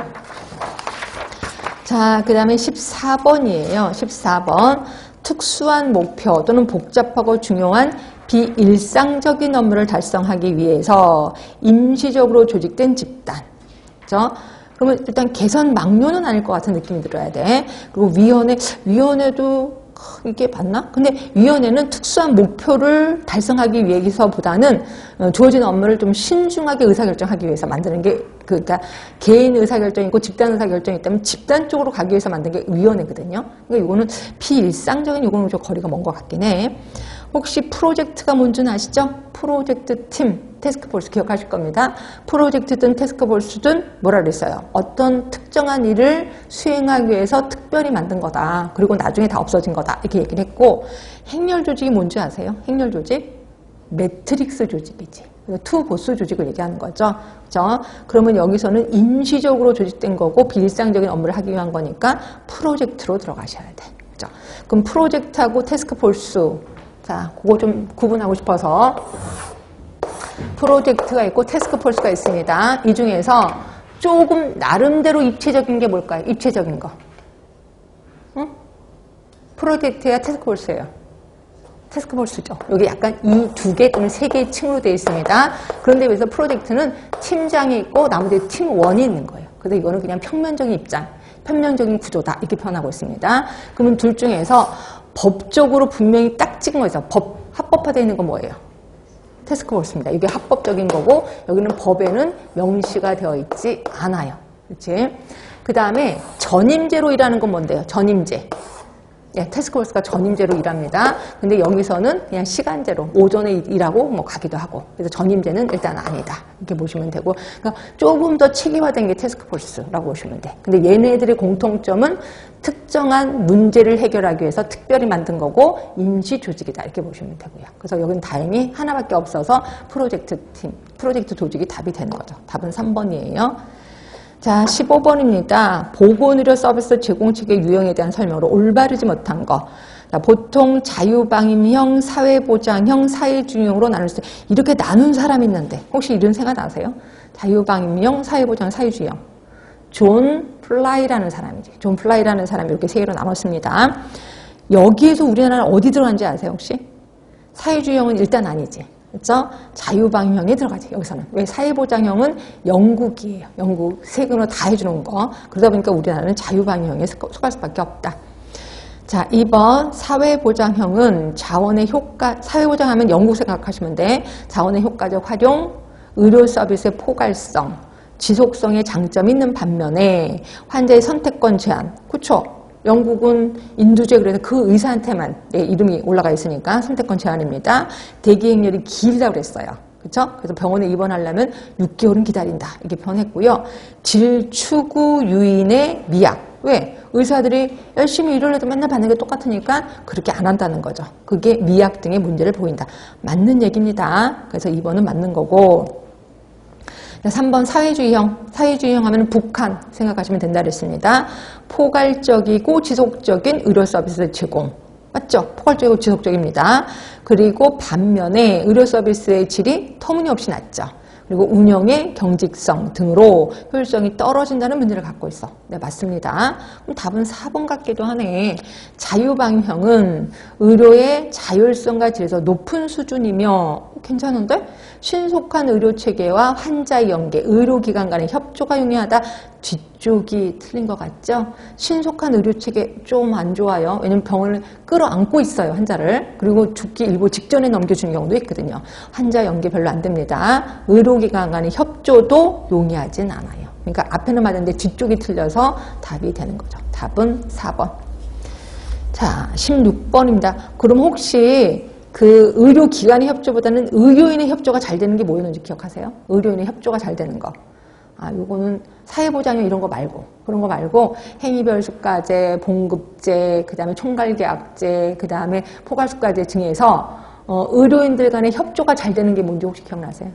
자, 그 다음에 14번이에요. 14번. 특수한 목표 또는 복잡하고 중요한 비일상적인 업무를 달성하기 위해서 임시적으로 조직된 집단. 그렇죠? 그러면 일단 개선 막료는 아닐 것 같은 느낌이 들어야 돼. 그리고 위원회도 이게 맞나? 근데 위원회는 특수한 목표를 달성하기 위해서보다는 주어진 업무를 좀 신중하게 의사결정하기 위해서 만드는 게 그러니까 개인 의사결정이 있고 집단 의사결정이 있다면 집단 쪽으로 가기 위해서 만든 게 위원회거든요. 그러니까 이거는 비일상적인 요거는 좀 거리가 먼 것 같긴 해. 혹시 프로젝트가 뭔지는 아시죠? 프로젝트 팀, 태스크포스 기억하실 겁니다. 프로젝트든 태스크포스든 뭐라 그랬어요? 어떤 특정한 일을 수행하기 위해서 특별히 만든 거다. 그리고 나중에 다 없어진 거다. 이렇게 얘기를 했고 행렬 조직이 뭔지 아세요? 행렬 조직? 매트릭스 조직이지. 투 보스 조직을 얘기하는 거죠. 그렇죠? 그러면 여기서는 임시적으로 조직된 거고 비일상적인 업무를 하기 위한 거니까 프로젝트로 들어가셔야 돼. 그렇죠? 그럼 프로젝트하고 태스크포스 자, 그거 좀 구분하고 싶어서 프로젝트가 있고 태스크포스가 있습니다. 이 중에서 조금 나름대로 입체적인 게 뭘까요? 입체적인 거. 응? 프로젝트야 태스크포스예요. 태스크포스죠. 여기 약간 이 두 개 또는 세 개의 층으로 되어 있습니다. 그런데 여기서 프로젝트는 팀장이 있고 나머지 팀원이 있는 거예요. 그래서 이거는 그냥 평면적인 입장, 평면적인 구조다 이렇게 표현하고 있습니다. 그러면 둘 중에서 법적으로 분명히 딱 찍은 거죠. 합법화되어 있는 건 뭐예요? 태스크포스입니다. 이게 합법적인 거고 여기는 법에는 명시가 되어 있지 않아요. 그렇지? 그 다음에 전임제로 일하는 건 뭔데요? 전임제. 예, 태스크포스가 전임제로 일합니다. 근데 여기서는 그냥 시간제로 오전에 일하고 뭐 가기도 하고 그래서 전임제는 일단 아니다. 이렇게 보시면 되고 그러니까 조금 더 체계화된 게 태스크포스라고 보시면 돼. 근데 얘네들의 공통점은 특정한 문제를 해결하기 위해서 특별히 만든 거고 임시 조직이다. 이렇게 보시면 되고요. 그래서 여기는 다행히 하나밖에 없어서 프로젝트 팀, 프로젝트 조직이 답이 되는 거죠. 답은 3번이에요. 자, 15번입니다. 보건의료 서비스 제공체계 유형에 대한 설명으로 올바르지 못한 거. 자, 보통 자유방임형, 사회보장형, 사회주의형으로 나눌 수 이렇게 나눈 사람이 있는데 혹시 이런 생각 나세요? 자유방임형, 사회보장, 사회주의형. 존 플라이라는 사람이지. 존 플라이라는 사람이 이렇게 세 개로 나눴습니다. 여기에서 우리나라는 어디 들어간지 아세요, 혹시? 사회주의형은 일단 아니지. 그렇죠? 자유방임형에 들어가지, 여기서는. 왜? 사회보장형은 영국이에요. 영국. 세금으로 다 해주는 거. 그러다 보니까 우리나라는 자유방임형에 속할 수밖에 없다. 자, 2번. 사회보장형은 자원의 효과, 사회보장하면 영국 생각하시면 돼. 자원의 효과적 활용, 의료 서비스의 포괄성, 지속성의 장점이 있는 반면에 환자의 선택권 제한. 그렇죠? 영국은 인두제 그래서 그 의사한테만 이름이 올라가 있으니까 선택권 제한입니다. 대기 행렬이 길다고 그랬어요. 그렇죠? 그래서 병원에 입원하려면 6개월은 기다린다. 이렇게 표현했고요. 질 추구 유인의 미약. 왜? 의사들이 열심히 일을 해도 맨날 받는 게 똑같으니까 그렇게 안 한다는 거죠. 그게 미약 등의 문제를 보인다. 맞는 얘기입니다. 그래서 2번은 맞는 거고 3번 사회주의형. 사회주의형 하면 북한 생각하시면 된다 그랬습니다. 포괄적이고 지속적인 의료 서비스 제공. 맞죠? 포괄적이고 지속적입니다. 그리고 반면에 의료 서비스의 질이 터무니없이 낮죠. 그리고 운영의 경직성 등으로 효율성이 떨어진다는 문제를 갖고 있어. 네, 맞습니다. 그럼 답은 4번 같기도 하네. 자유방임형은 의료의 자율성과 질에서 높은 수준이며 괜찮은데? 신속한 의료체계와 환자의 연계, 의료기관 간의 협조가 용이하다. 뒤쪽이 틀린 것 같죠? 신속한 의료체계 좀 안 좋아요. 왜냐면 병원을 끌어안고 있어요, 환자를. 그리고 죽기 일보 직전에 넘겨주는 경우도 있거든요. 환자 연계 별로 안 됩니다. 의료기관 간의 협조도 용이하진 않아요. 그러니까 앞에는 맞는데 뒤쪽이 틀려서 답이 되는 거죠. 답은 4번. 자, 16번입니다. 그럼 혹시 그 의료기관의 협조보다는 의료인의 협조가 잘 되는 게 뭐였는지 기억하세요? 의료인의 협조가 잘 되는 거. 아, 요거는 사회보장형 이런 거 말고, 그런 거 말고 행위별수가제, 봉급제, 그 다음에 총괄계약제, 그 다음에 포괄수가제 등에서 의료인들 간의 협조가 잘 되는 게 뭔지 혹시 기억나세요?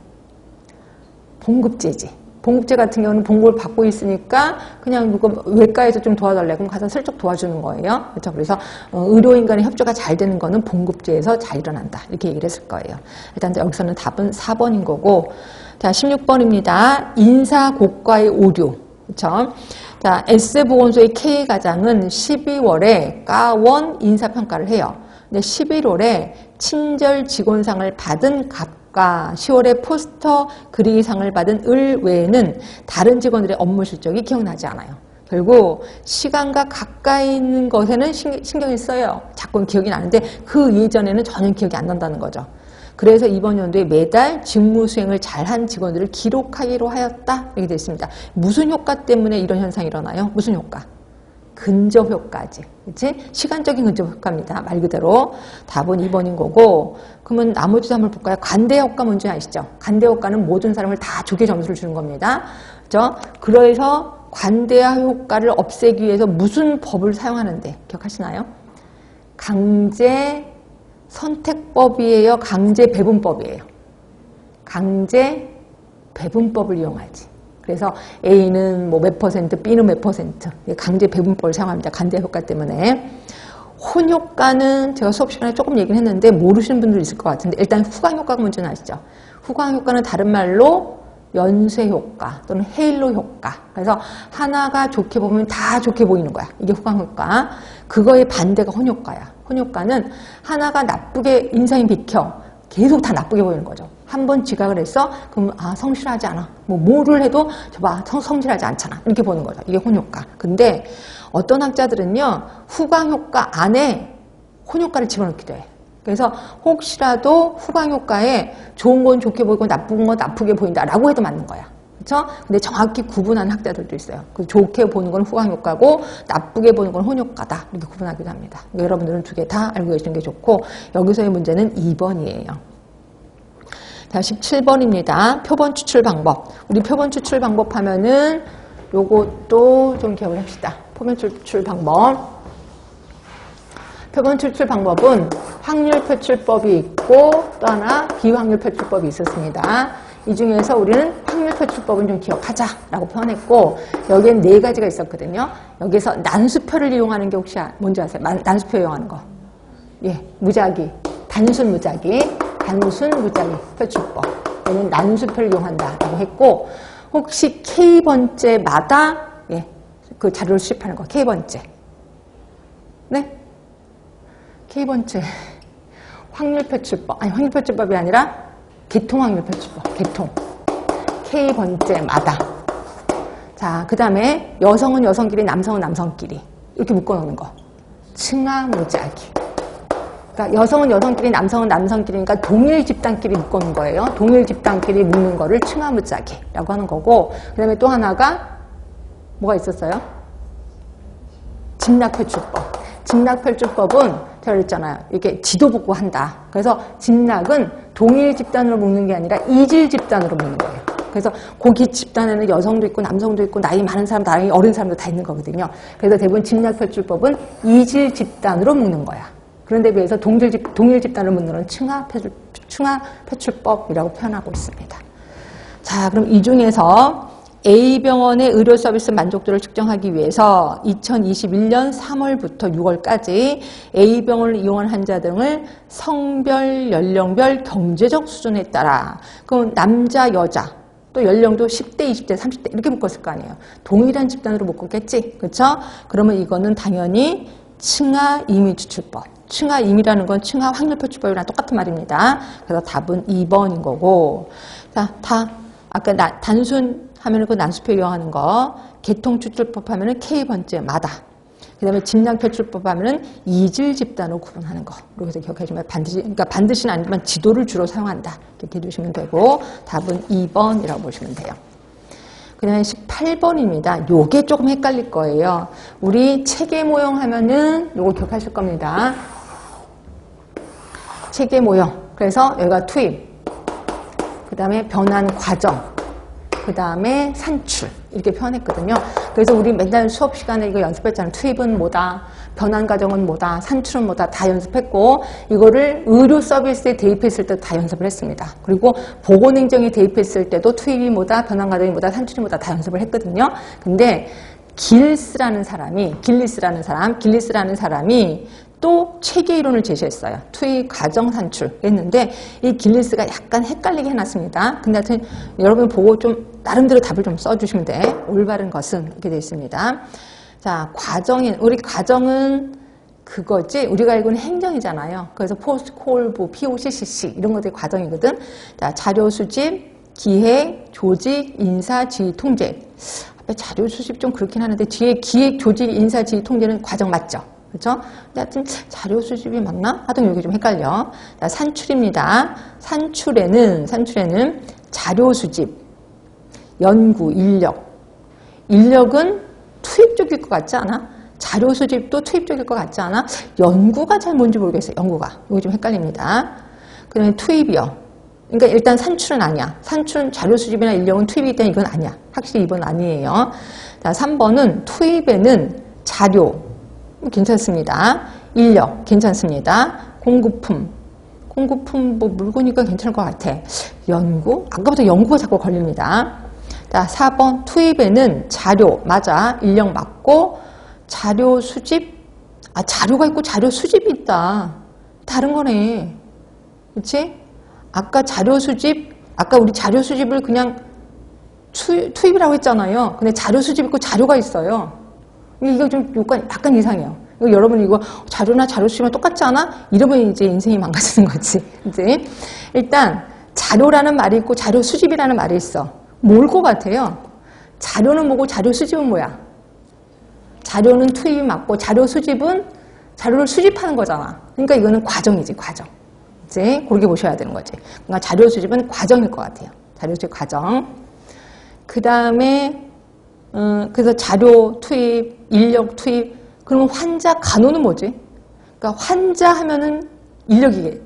봉급제지. 봉급제 같은 경우는 봉급을 받고 있으니까 그냥 누가 외과에서 좀 도와달래 그럼 가서 슬쩍 도와주는 거예요. 그렇죠? 그래서 의료인 간의 협조가 잘 되는 거는 봉급제에서 잘 일어난다. 이렇게 얘기를 했을 거예요. 일단 여기서는 답은 4번인 거고 자, 16번입니다. 인사고과의 오류. 그렇죠? 자, S보건소의 K과장은 12월에 과원 인사평가를 해요. 근데 11월에 친절 직원상을 받은 갑과 10월에 포스터 그리기상을 받은 을 외에는 다른 직원들의 업무 실적이 기억나지 않아요. 결국 시간과 가까이 있는 것에는 신경이 써요. 자꾸 기억이 나는데 그 이전에는 전혀 기억이 안 난다는 거죠. 그래서 이번 연도에 매달 직무 수행을 잘한 직원들을 기록하기로 하였다. 이렇게 되어 있습니다. 무슨 효과 때문에 이런 현상이 일어나요? 무슨 효과? 근접 효과지. 그치? 시간적인 근접 효과입니다. 말 그대로. 답은 2번인 거고. 그러면 나머지도 한번 볼까요? 관대 효과 뭔지 아시죠? 관대 효과는 모든 사람을 다 좋게 점수를 주는 겁니다. 그죠? 그래서 관대화 효과를 없애기 위해서 무슨 법을 사용하는데 기억하시나요? 강제 선택법이에요? 강제 배분법이에요? 강제 배분법을 이용하지. 그래서 A는 뭐 몇 퍼센트, B는 몇 퍼센트. 강제 배분법을 사용합니다. 관대 효과 때문에. 혼 효과는 제가 수업 시간에 조금 얘기를 했는데 모르시는 분들 있을 것 같은데 일단 후광 효과가 뭔지는 아시죠? 후광 효과는 다른 말로 연쇄 효과 또는 헤일로 효과. 그래서 하나가 좋게 보면 다 좋게 보이는 거야. 이게 후광 효과. 그거의 반대가 혼 효과야. 혼 효과는 하나가 나쁘게 인상이 비켜. 계속 다 나쁘게 보이는 거죠. 한 번 지각을 했어? 그럼 성실하지 않아. 뭐를 해도 저봐 성실하지 않잖아. 이렇게 보는 거죠. 이게 혼 효과. 근데 어떤 학자들은요. 후광 효과 안에 혼 효과를 집어넣기도 해. 그래서 혹시라도 후광 효과에 좋은 건 좋게 보이고 나쁜 건 나쁘게 보인다라고 해도 맞는 거야. 그렇죠? 근데 정확히 구분하는 학자들도 있어요. 그 좋게 보는 건 후광 효과고 나쁘게 보는 건 혼 효과다. 이렇게 구분하기도 합니다. 여러분들은 두 개 다 알고 계시는 게 좋고 여기서의 문제는 2번이에요. 자, 17번입니다. 표본 추출 방법. 우리 표본 추출 방법 하면은 요것도 좀 기억을 합시다. 표본 추출 방법. 표본 추출 방법은 확률 표출법이 있고 또 하나 비확률 표출법이 있었습니다. 이 중에서 우리는 확률 표출법은 좀 기억하자라고 표현했고 여기엔 4가지가 있었거든요. 여기서 난수표를 이용하는 게 혹시 뭔지 아세요? 난수표 이용하는 거. 예, 무작위, 단순 무작위 표출법. 얘는 난수표를 이용한다라고 했고 혹시 K번째마다 예, 그 자료를 수집하는 거. K번째. 네? K번째 확률 표출법. 아니 확률 표출법이 아니라 개통 확률 표출법. 개통. K번째마다. 자, 그 다음에 여성은 여성끼리 남성은 남성끼리 이렇게 묶어놓는 거. 층하 무작위. 그러니까 여성은 여성끼리 남성은 남성끼리니까 동일 집단끼리 묶어놓은 거예요. 동일 집단끼리 묶는 거를 층하 무작위라고 하는 거고 그 다음에 또 하나가 뭐가 있었어요? 직락표출법. 직락표출법은 제가 그랬잖아요. 이렇게 지도 복구 한다. 그래서 직락은 동일 집단으로 묶는 게 아니라 이질 집단으로 묶는 거예요. 그래서 거기 집단에는 여성도 있고 남성도 있고 나이 많은 사람, 나이 어린 사람도 다 있는 거거든요. 그래서 대부분 직락표출법은 이질 집단으로 묶는 거야. 그런데 비해서 동일 집단을 묶는 건 층하 표출법이라고 표현하고 있습니다. 자, 그럼 이 중에서 A병원의 의료 서비스 만족도를 측정하기 위해서 2021년 3월부터 6월까지 A병원을 이용한 환자 등을 성별, 연령별, 경제적 수준에 따라 그럼 남자, 여자 또 연령도 10대, 20대, 30대 이렇게 묶었을 거 아니에요. 동일한 집단으로 묶었겠지. 그렇죠? 그러면 이거는 당연히 층하 임의 추출법. 층하 임의라는 건 층하 확률 표출법이랑 똑같은 말입니다. 그래서 답은 2번인 거고. 자, 다 아까 단순 하면은 그 난수표 이용하는 거, 개통 추출법 하면은 K번째마다, 그 다음에 직락 표출법 하면은 이질 집단으로 구분하는 거. 이렇게 해서 기억해주면 반드시는 아니지만 지도를 주로 사용한다. 이렇게 해두시면 되고, 답은 2번이라고 보시면 돼요. 그 다음에 18번입니다. 요게 조금 헷갈릴 거예요. 우리 체계 모형 하면은 요거 기억하실 겁니다. 체계 모형. 그래서 여기가 투입, 그 다음에 변환 과정, 그 다음에 산출 이렇게 표현했거든요. 그래서 우리 맨날 수업 시간에 이거 연습했잖아요. 투입은 뭐다, 변환 과정은 뭐다, 산출은 뭐다 다 연습했고 이거를 의료 서비스에 대입했을 때 다 연습을 했습니다. 그리고 보건행정에 대입했을 때도 투입이 뭐다, 변환 과정이 뭐다, 산출이 뭐다 다 연습을 했거든요. 근데 길리스라는 사람이 또 체계 이론을 제시했어요. 투입, 과정, 산출 했는데 이 길리스가 약간 헷갈리게 해놨습니다. 근데 하여튼 여러분 보고 좀 나름대로 답을 좀 써주시면 돼. 올바른 것은 이렇게 되어 있습니다. 자, 우리 과정은 그거지. 우리가 알고 있는 행정이잖아요. 그래서 포스트 콜부, POCCC 이런 것들이 과정이거든. 자, 자료 수집, 기획, 조직, 인사, 지휘, 통제. 자료 수집 좀 그렇긴 하는데 뒤에 기획, 조직, 인사, 지휘, 통제는 과정 맞죠? 그렇죠? 하여튼 자료 수집이 맞나? 하여튼 여기 좀 헷갈려. 자, 산출입니다. 산출에는 자료 수집, 연구, 인력은 투입적일 것 같지 않아? 자료 수집도 투입적일 것 같지 않아? 연구가 잘 뭔지 모르겠어요. 연구가. 여기 좀 헷갈립니다. 그 다음에 투입이요. 그러니까 일단 산출은 아니야. 산출은 자료 수집이나 인력은 투입이기 때문에 이건 아니야. 확실히 이건 아니에요. 자, 3번은 투입에는 자료. 괜찮습니다. 인력. 괜찮습니다. 공급품 뭐 물건이니까 괜찮을 것 같아. 연구? 아까부터 연구가 자꾸 걸립니다. 자, 4번 투입에는 자료. 맞아. 인력 맞고 자료 수집. 자료가 있고 자료 수집이 있다. 다른 거네. 그치? 아까 우리 자료 수집을 그냥 투입이라고 했잖아요. 근데 자료 수집 있고 자료가 있어요. 이거 좀 약간 이상해요. 여러분 이거 자료나 자료 수집이랑 똑같지 않아? 이러면 이제 인생이 망가지는 거지. 이제 일단 자료라는 말이 있고 자료 수집이라는 말이 있어. 뭘 것 같아요? 자료는 뭐고 자료 수집은 뭐야? 자료는 투입이 맞고 자료 수집은 자료를 수집하는 거잖아. 그러니까 이거는 과정이지, 과정. 이제 그렇게 보셔야 되는 거지. 그러니까 자료 수집은 과정일 것 같아요. 자료 수집 과정. 그 다음에 그래서 자료 투입, 인력 투입. 그러면 환자, 간호는 뭐지? 그러니까 환자 하면은 인력이게.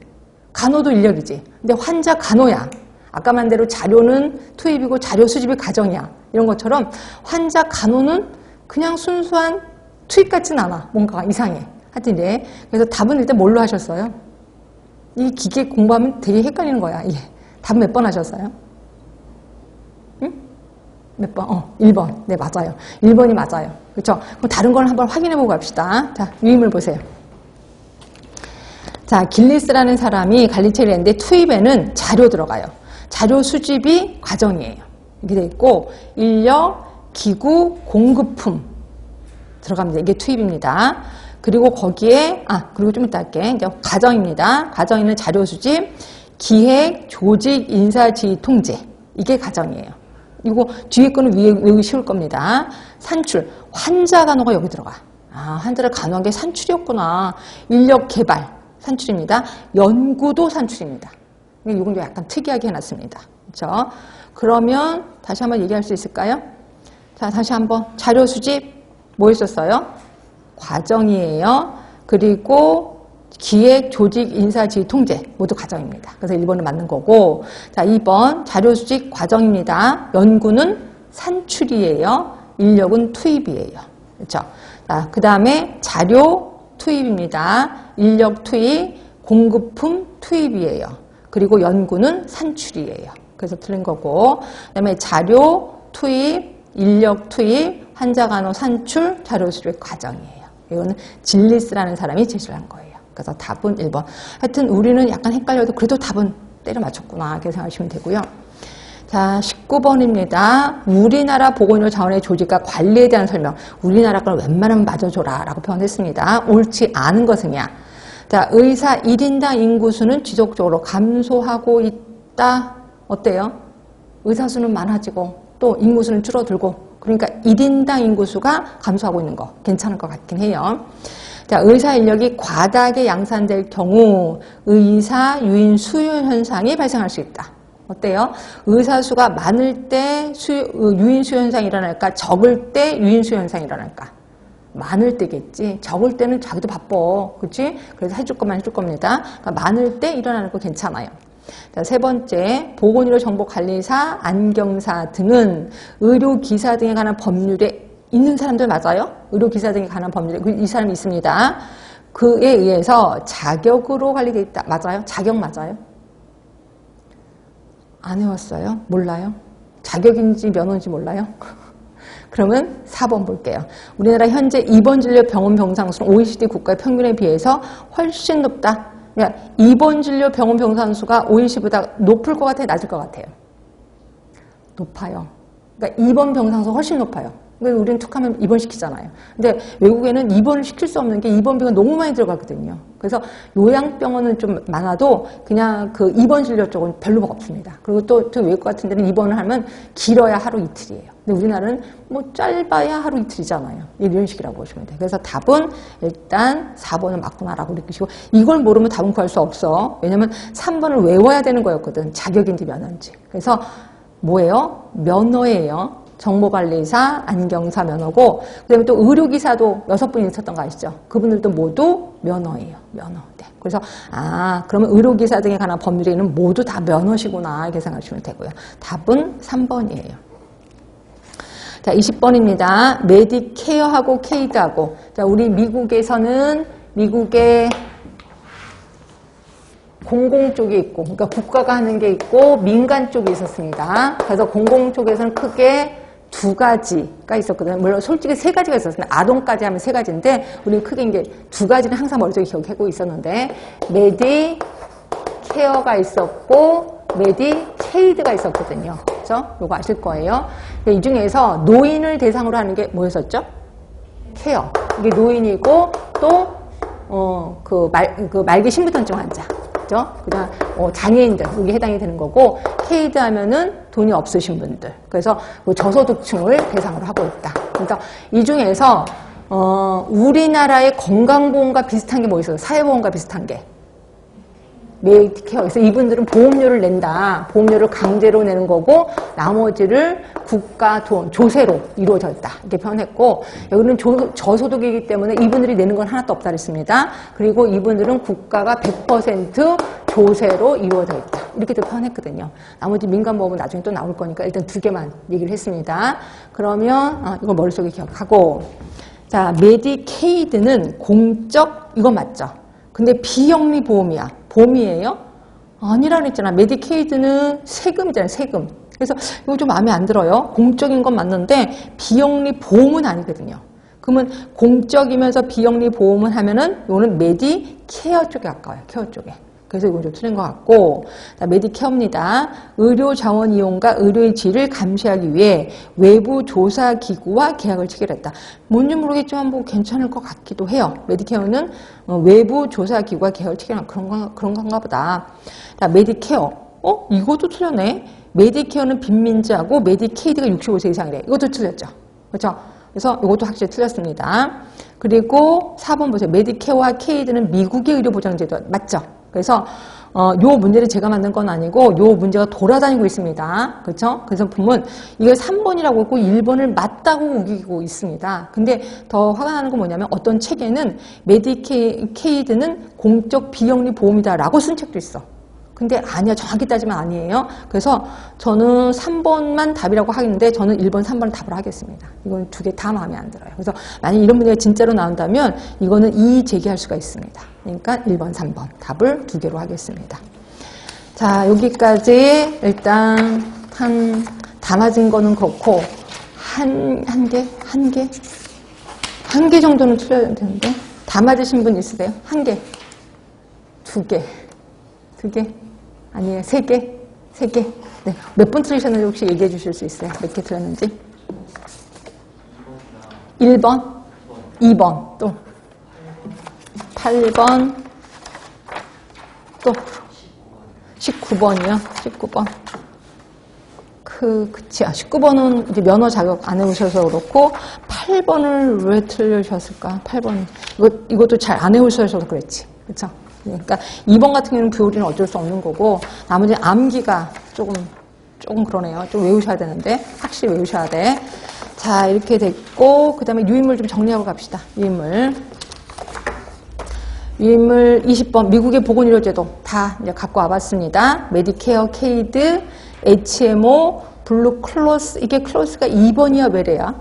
간호도 인력이지. 근데 환자, 간호야. 아까 말대로 자료는 투입이고 자료 수집이 과정이야. 이런 것처럼 환자, 간호는 그냥 순수한 투입 같진 않아. 뭔가 이상해. 하여튼 이제 그래서 답은 일단 뭘로 하셨어요? 이 기계 공부하면 되게 헷갈리는 거야. 예. 답 몇 번 하셨어요? 응? 몇 번? 1번. 네, 맞아요. 1번이 맞아요. 그렇죠? 그럼 다른 걸 한번 확인해보고 갑시다. 자, 유임을 보세요. 자, 길리스라는 사람이 관리체를 했는데 투입에는 자료 들어가요. 자료 수집이 과정이에요. 이렇게 돼 있고 인력, 기구, 공급품 들어갑니다. 이게 투입입니다. 그리고 거기에 그리고 좀 이따 할게. 이제 과정입니다. 과정에는 자료 수집, 기획, 조직, 인사, 지휘, 통제. 이게 과정이에요. 이거 뒤에 거는 위에 외우기 쉬울 겁니다. 산출, 환자 간호가 여기 들어가. 환자를 간호한 게 산출이었구나. 인력 개발, 산출입니다. 연구도 산출입니다. 이건 약간 특이하게 해놨습니다. 그렇죠? 그러면 다시 한번 얘기할 수 있을까요? 자, 다시 한번 자료 수집 뭐 있었어요? 과정이에요. 그리고 기획, 조직, 인사, 지휘, 통제 모두 과정입니다. 그래서 1번은 맞는 거고 자 2번 자료 수집 과정입니다. 연구는 산출이에요. 인력은 투입이에요. 그렇죠? 자, 그 다음에 자료 투입입니다. 인력 투입, 공급품 투입이에요. 그리고 연구는 산출이에요. 그래서 틀린 거고 그 다음에 자료 투입, 인력 투입, 환자 간호 산출, 자료 수집 과정이에요. 이거는 질리스라는 사람이 제시를 한 거예요. 그래서 답은 1번. 하여튼 우리는 약간 헷갈려도 그래도 답은 때려 맞췄구나. 이렇게 생각하시면 되고요. 자, 19번입니다. 우리나라 보건의료 자원의 조직과 관리에 대한 설명. 우리나라 걸 웬만하면 맞아줘라 라고 표현했습니다. 옳지 않은 것은이야. 자, 의사 1인당 인구수는 지속적으로 감소하고 있다. 어때요? 의사 수는 많아지고 또 인구수는 줄어들고 그러니까 1인당 인구수가 감소하고 있는 거 괜찮을 것 같긴 해요. 자, 의사 인력이 과다하게 양산될 경우 의사 유인 수요 현상이 발생할 수 있다. 어때요? 의사 수가 많을 때 유인 수요 현상이 일어날까? 적을 때 유인 수요 현상이 일어날까? 많을 때겠지. 적을 때는 자기도 바빠. 그렇지? 그래서 해줄 것만 해줄 겁니다. 그러니까 많을 때 일어나는 거 괜찮아요. 자, 세 번째, 보건의료 정보관리사, 안경사 등은 의료기사 등에 관한 법률에 있는 사람들 맞아요? 의료기사 등에 관한 법률에 이 사람이 있습니다. 그에 의해서 자격으로 관리되어 있다. 맞아요? 자격 맞아요? 안 해왔어요? 몰라요? 자격인지 면허인지 몰라요? 그러면 4번 볼게요. 우리나라 현재 입원 진료 병원 병상수는 OECD 국가 평균에 비해서 훨씬 높다. 그러니까 입원 진료 병원 병상수가 OECD보다 높을 것 같아요? 낮을 것 같아요? 높아요. 그러니까 입원 병상수 훨씬 높아요. 그러니까 우리는 툭 하면 입원시키잖아요. 근데 외국에는 입원을 시킬 수 없는 게 입원비가 너무 많이 들어가거든요. 그래서 요양병원은 좀 많아도 그냥 그 입원 진료 쪽은 별로 없습니다. 그리고 또 외국 같은 데는 입원을 하면 길어야 하루 이틀이에요. 근데 우리나라는 뭐 짧아야 하루 이틀이잖아요. 이런 식이라고 보시면 돼요. 그래서 답은 일단 4번은 맞구나라고 느끼시고, 이걸 모르면 답은 구할 수 없어. 왜냐면 3번을 외워야 되는 거였거든. 자격인지 면허인지. 그래서 뭐예요? 면허예요. 정보관리사, 안경사 면허고, 그 다음에 또 의료기사도 6분이 있었던 거 아시죠? 그분들도 모두 면허예요. 면허. 네. 그래서, 그러면 의료기사 등에 관한 법률에는 모두 다 면허시구나. 이렇게 생각하시면 되고요. 답은 3번이에요. 자, 20번입니다. 메디케어하고 케이드하고. 자, 우리 미국에서는 미국의 공공 쪽이 있고, 그러니까 국가가 하는 게 있고, 민간 쪽이 있었습니다. 그래서 공공 쪽에서는 크게 2가지가 있었거든요. 물론 솔직히 3가지가 있었습니다. 아동까지 하면 3가지인데, 우리는 크게 이제 2가지는 항상 머릿속에 기억하고 있었는데, 메디케어가 있었고, 메디케이드가 있었거든요. 그렇죠? 이거 아실 거예요. 이 중에서 노인을 대상으로 하는 게 뭐였었죠? 케어. 이게 노인이고, 또, 말기 신부전증 환자. 그죠? 그다음, 장애인들, 여기 해당이 되는 거고, 케이드 하면은 돈이 없으신 분들. 그래서 뭐 저소득층을 대상으로 하고 있다. 그러니까 이 중에서, 우리나라의 건강보험과 비슷한 게 뭐 있어요? 사회보험과 비슷한 게. 메디케어. 그래서 이분들은 보험료를 낸다. 보험료를 강제로 내는 거고, 나머지를 국가 돈, 조세로 이루어져 있다. 이렇게 표현했고, 여기는 저소득이기 때문에 이분들이 내는 건 하나도 없다 그랬습니다. 그리고 이분들은 국가가 100% 조세로 이루어져 있다. 이렇게도 표현했거든요. 나머지 민간보험은 나중에 또 나올 거니까 일단 2개만 얘기를 했습니다. 그러면, 이거 머릿속에 기억하고. 자, 메디케이드는 공적, 이거 맞죠? 근데 비영리 보험이야. 보험이에요? 아니라 그랬잖아. 메디케이드는 세금이잖아요. 세금. 그래서 이거 좀 마음에 안 들어요. 공적인 건 맞는데 비영리 보험은 아니거든요. 그러면 공적이면서 비영리 보험은 하면은 이거는 메디케어 쪽에 가까워요. 케어 쪽에. 그래서 이건 좀 틀린 것 같고, 자, 메디케어입니다. 의료 자원 이용과 의료의 질을 감시하기 위해 외부 조사 기구와 계약을 체결했다. 뭔지 모르겠지만 뭐 괜찮을 것 같기도 해요. 메디케어는 외부 조사 기구와 계약을 체결한 그런 건가 보다. 자, 메디케어. 이것도 틀렸네. 메디케어는 빈민지하고 메디케이드가 65세 이상이래. 이것도 틀렸죠. 그렇죠? 그래서 이것도 확실히 틀렸습니다. 그리고 4번 보세요. 메디케어와 케이드는 미국의 의료보장제도 맞죠? 그래서 요 문제를 제가 만든 건 아니고 요 문제가 돌아다니고 있습니다. 그렇죠? 그래서 보면 이걸 3번이라고 했고 1번을 맞다고 우기고 있습니다. 근데 더 화가 나는 건 뭐냐면 어떤 책에는 메디케이드는 공적 비영리 보험이다라고 쓴 책도 있어. 근데 아니야. 정확히 따지면 아니에요. 그래서 저는 3번만 답이라고 하겠는데 저는 1번, 3번을 답을 하겠습니다. 이건 2개 다 마음에 안 들어요. 그래서 만약 이런 문제가 진짜로 나온다면 이거는 이의 제기할 수가 있습니다. 그러니까 1번, 3번 답을 2개로 하겠습니다. 자, 여기까지 일단 다 맞은 거는 그렇고 한 개 정도는 틀려야 되는데 다 맞으신 분 있으세요? 1개, 2개, 2개? 아니에요. 3개? 3개? 네. 몇 번 틀리셨는지 혹시 얘기해 주실 수 있어요? 몇 개 틀렸는지? 1번? 2번? 또? 8번? 또? 19번이요? 19번. 그치. 19번은 이제 면허 자격 안 해오셔서 그렇고, 8번을 왜 틀리셨을까? 8번. 이것도 잘 안 해오셔서 그랬지. 그쵸? 그러니까 2번 같은 경우는 교리는 어쩔 수 없는 거고 나머지 암기가 조금 그러네요. 좀 외우셔야 되는데 확실히 외우셔야 돼. 자, 이렇게 됐고 그 다음에 유인물 좀 정리하고 갑시다. 유인물 20번 미국의 보건의료제도 다 이제 갖고 와봤습니다. 메디케어, 케이드, HMO, 블루클로스. 이게 클로스가 2번이야 외래야?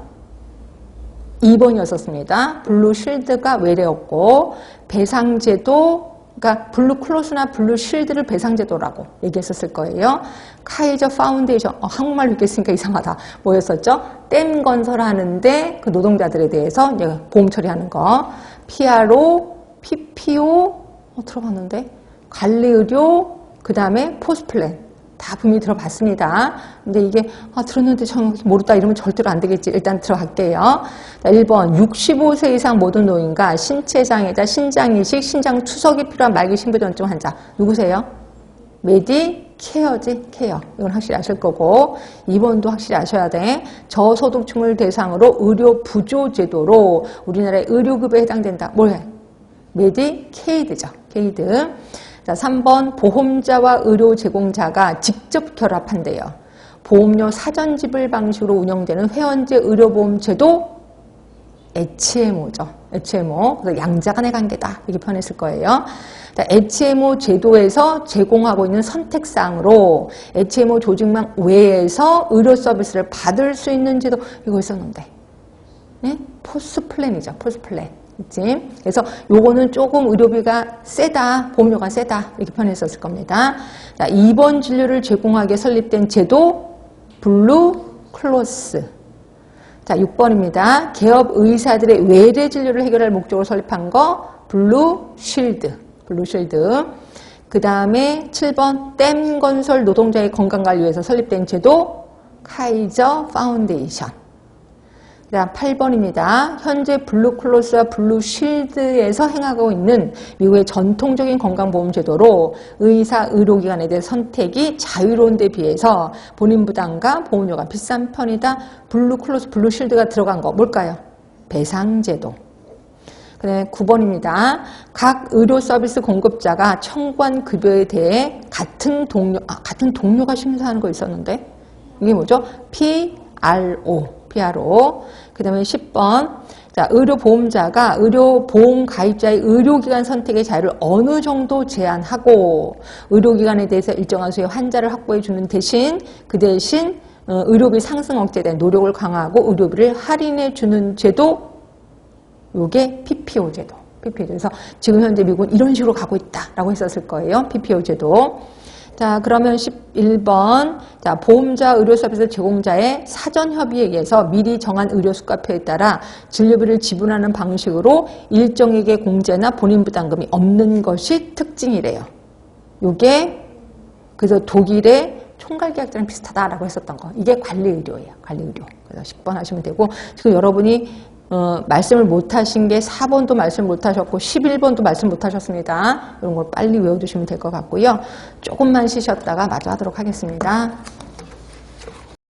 2번이었었습니다. 블루실드가 외래였고 배상제도, 그러니까 블루클로스나 블루실드를 배상제도라고 얘기했었을 거예요. 카이저 파운데이션, 한국말로 읽겠으니까 이상하다. 뭐였었죠? 댐 건설하는데 그 노동자들에 대해서 이제 보험 처리하는 거. PRO, PPO 들어봤는데 관리의료, 그 다음에 포스플랜 다 분명히 들어봤습니다. 근데 이게 들었는데 전 모르다 이러면 절대로 안 되겠지. 일단 들어갈게요. 자, 1번 65세 이상 모든 노인과 신체장애자, 신장이식, 신장투석이 필요한 말기 신부전증 환자. 누구세요? 메디케어지, 케어. 이건 확실히 아실 거고 2번도 확실히 아셔야 돼. 저소득층을 대상으로 의료 부조 제도로 우리나라의 의료급여에 해당된다. 뭘 해? 메디케이드죠. 케이드. 자, 3번 보험자와 의료 제공자가 직접 결합한대요. 보험료 사전 지불 방식으로 운영되는 회원제 의료보험 제도 HMO죠. HMO. 그래서 양자 간의 관계다. 이렇게 표현했을 거예요. 자, HMO 제도에서 제공하고 있는 선택사항으로 HMO 조직망 외에서 의료 서비스를 받을 수 있는 제도 이거 있었는데. 네? 포스플랜이죠. 포스플랜. 그치? 그래서 요거는 조금 의료비가 세다, 보험료가 세다 이렇게 표현했었을 겁니다. 자, 2번 진료를 제공하게 설립된 제도 블루 클로스. 자, 6번입니다. 개업 의사들의 외래 진료를 해결할 목적으로 설립한 거 블루 쉴드. 블루 쉴드. 그 다음에 7번 댐 건설 노동자의 건강관리를 위해서 설립된 제도 카이저 파운데이션. 그 다음 8번입니다. 현재 블루클로스와 블루쉴드에서 행하고 있는 미국의 전통적인 건강보험 제도로 의사, 의료기관에 대한 선택이 자유로운 데 비해서 본인 부담과 보험료가 비싼 편이다. 블루클로스, 블루쉴드가 들어간 거 뭘까요? 배상제도. 그 다음에 9번입니다. 각 의료 서비스 공급자가 청구한 급여에 대해 같은 동료가 심사하는 거 있었는데 이게 뭐죠? PRO. 그 다음에 10번. 자, 의료보험자가 의료보험 가입자의 의료기관 선택의 자유를 어느 정도 제한하고 의료기관에 대해서 일정한 수의 환자를 확보해 주는 대신 그 대신 의료비 상승 억제에 대한 노력을 강화하고 의료비를 할인해 주는 제도 요게 PPO 제도. PPO. 그래서 지금 현재 미국은 이런 식으로 가고 있다라고 했었을 거예요. PPO 제도. 자, 그러면 11번. 자, 보험자 의료 서비스 제공자의 사전 협의에 의해서 미리 정한 의료 수가표에 따라 진료비를 지불하는 방식으로 일정액의 공제나 본인 부담금이 없는 것이 특징이래요. 요게 그래서 독일의 총괄계약자랑 비슷하다라고 했었던 거. 이게 관리의료예요. 관리의료. 그래서 10번 하시면 되고 지금 여러분이 말씀을 못하신 게 4번도 말씀 못하셨고 11번도 말씀 못하셨습니다. 이런 걸 빨리 외워두시면 될 것 같고요. 조금만 쉬셨다가 마저 하도록 하겠습니다.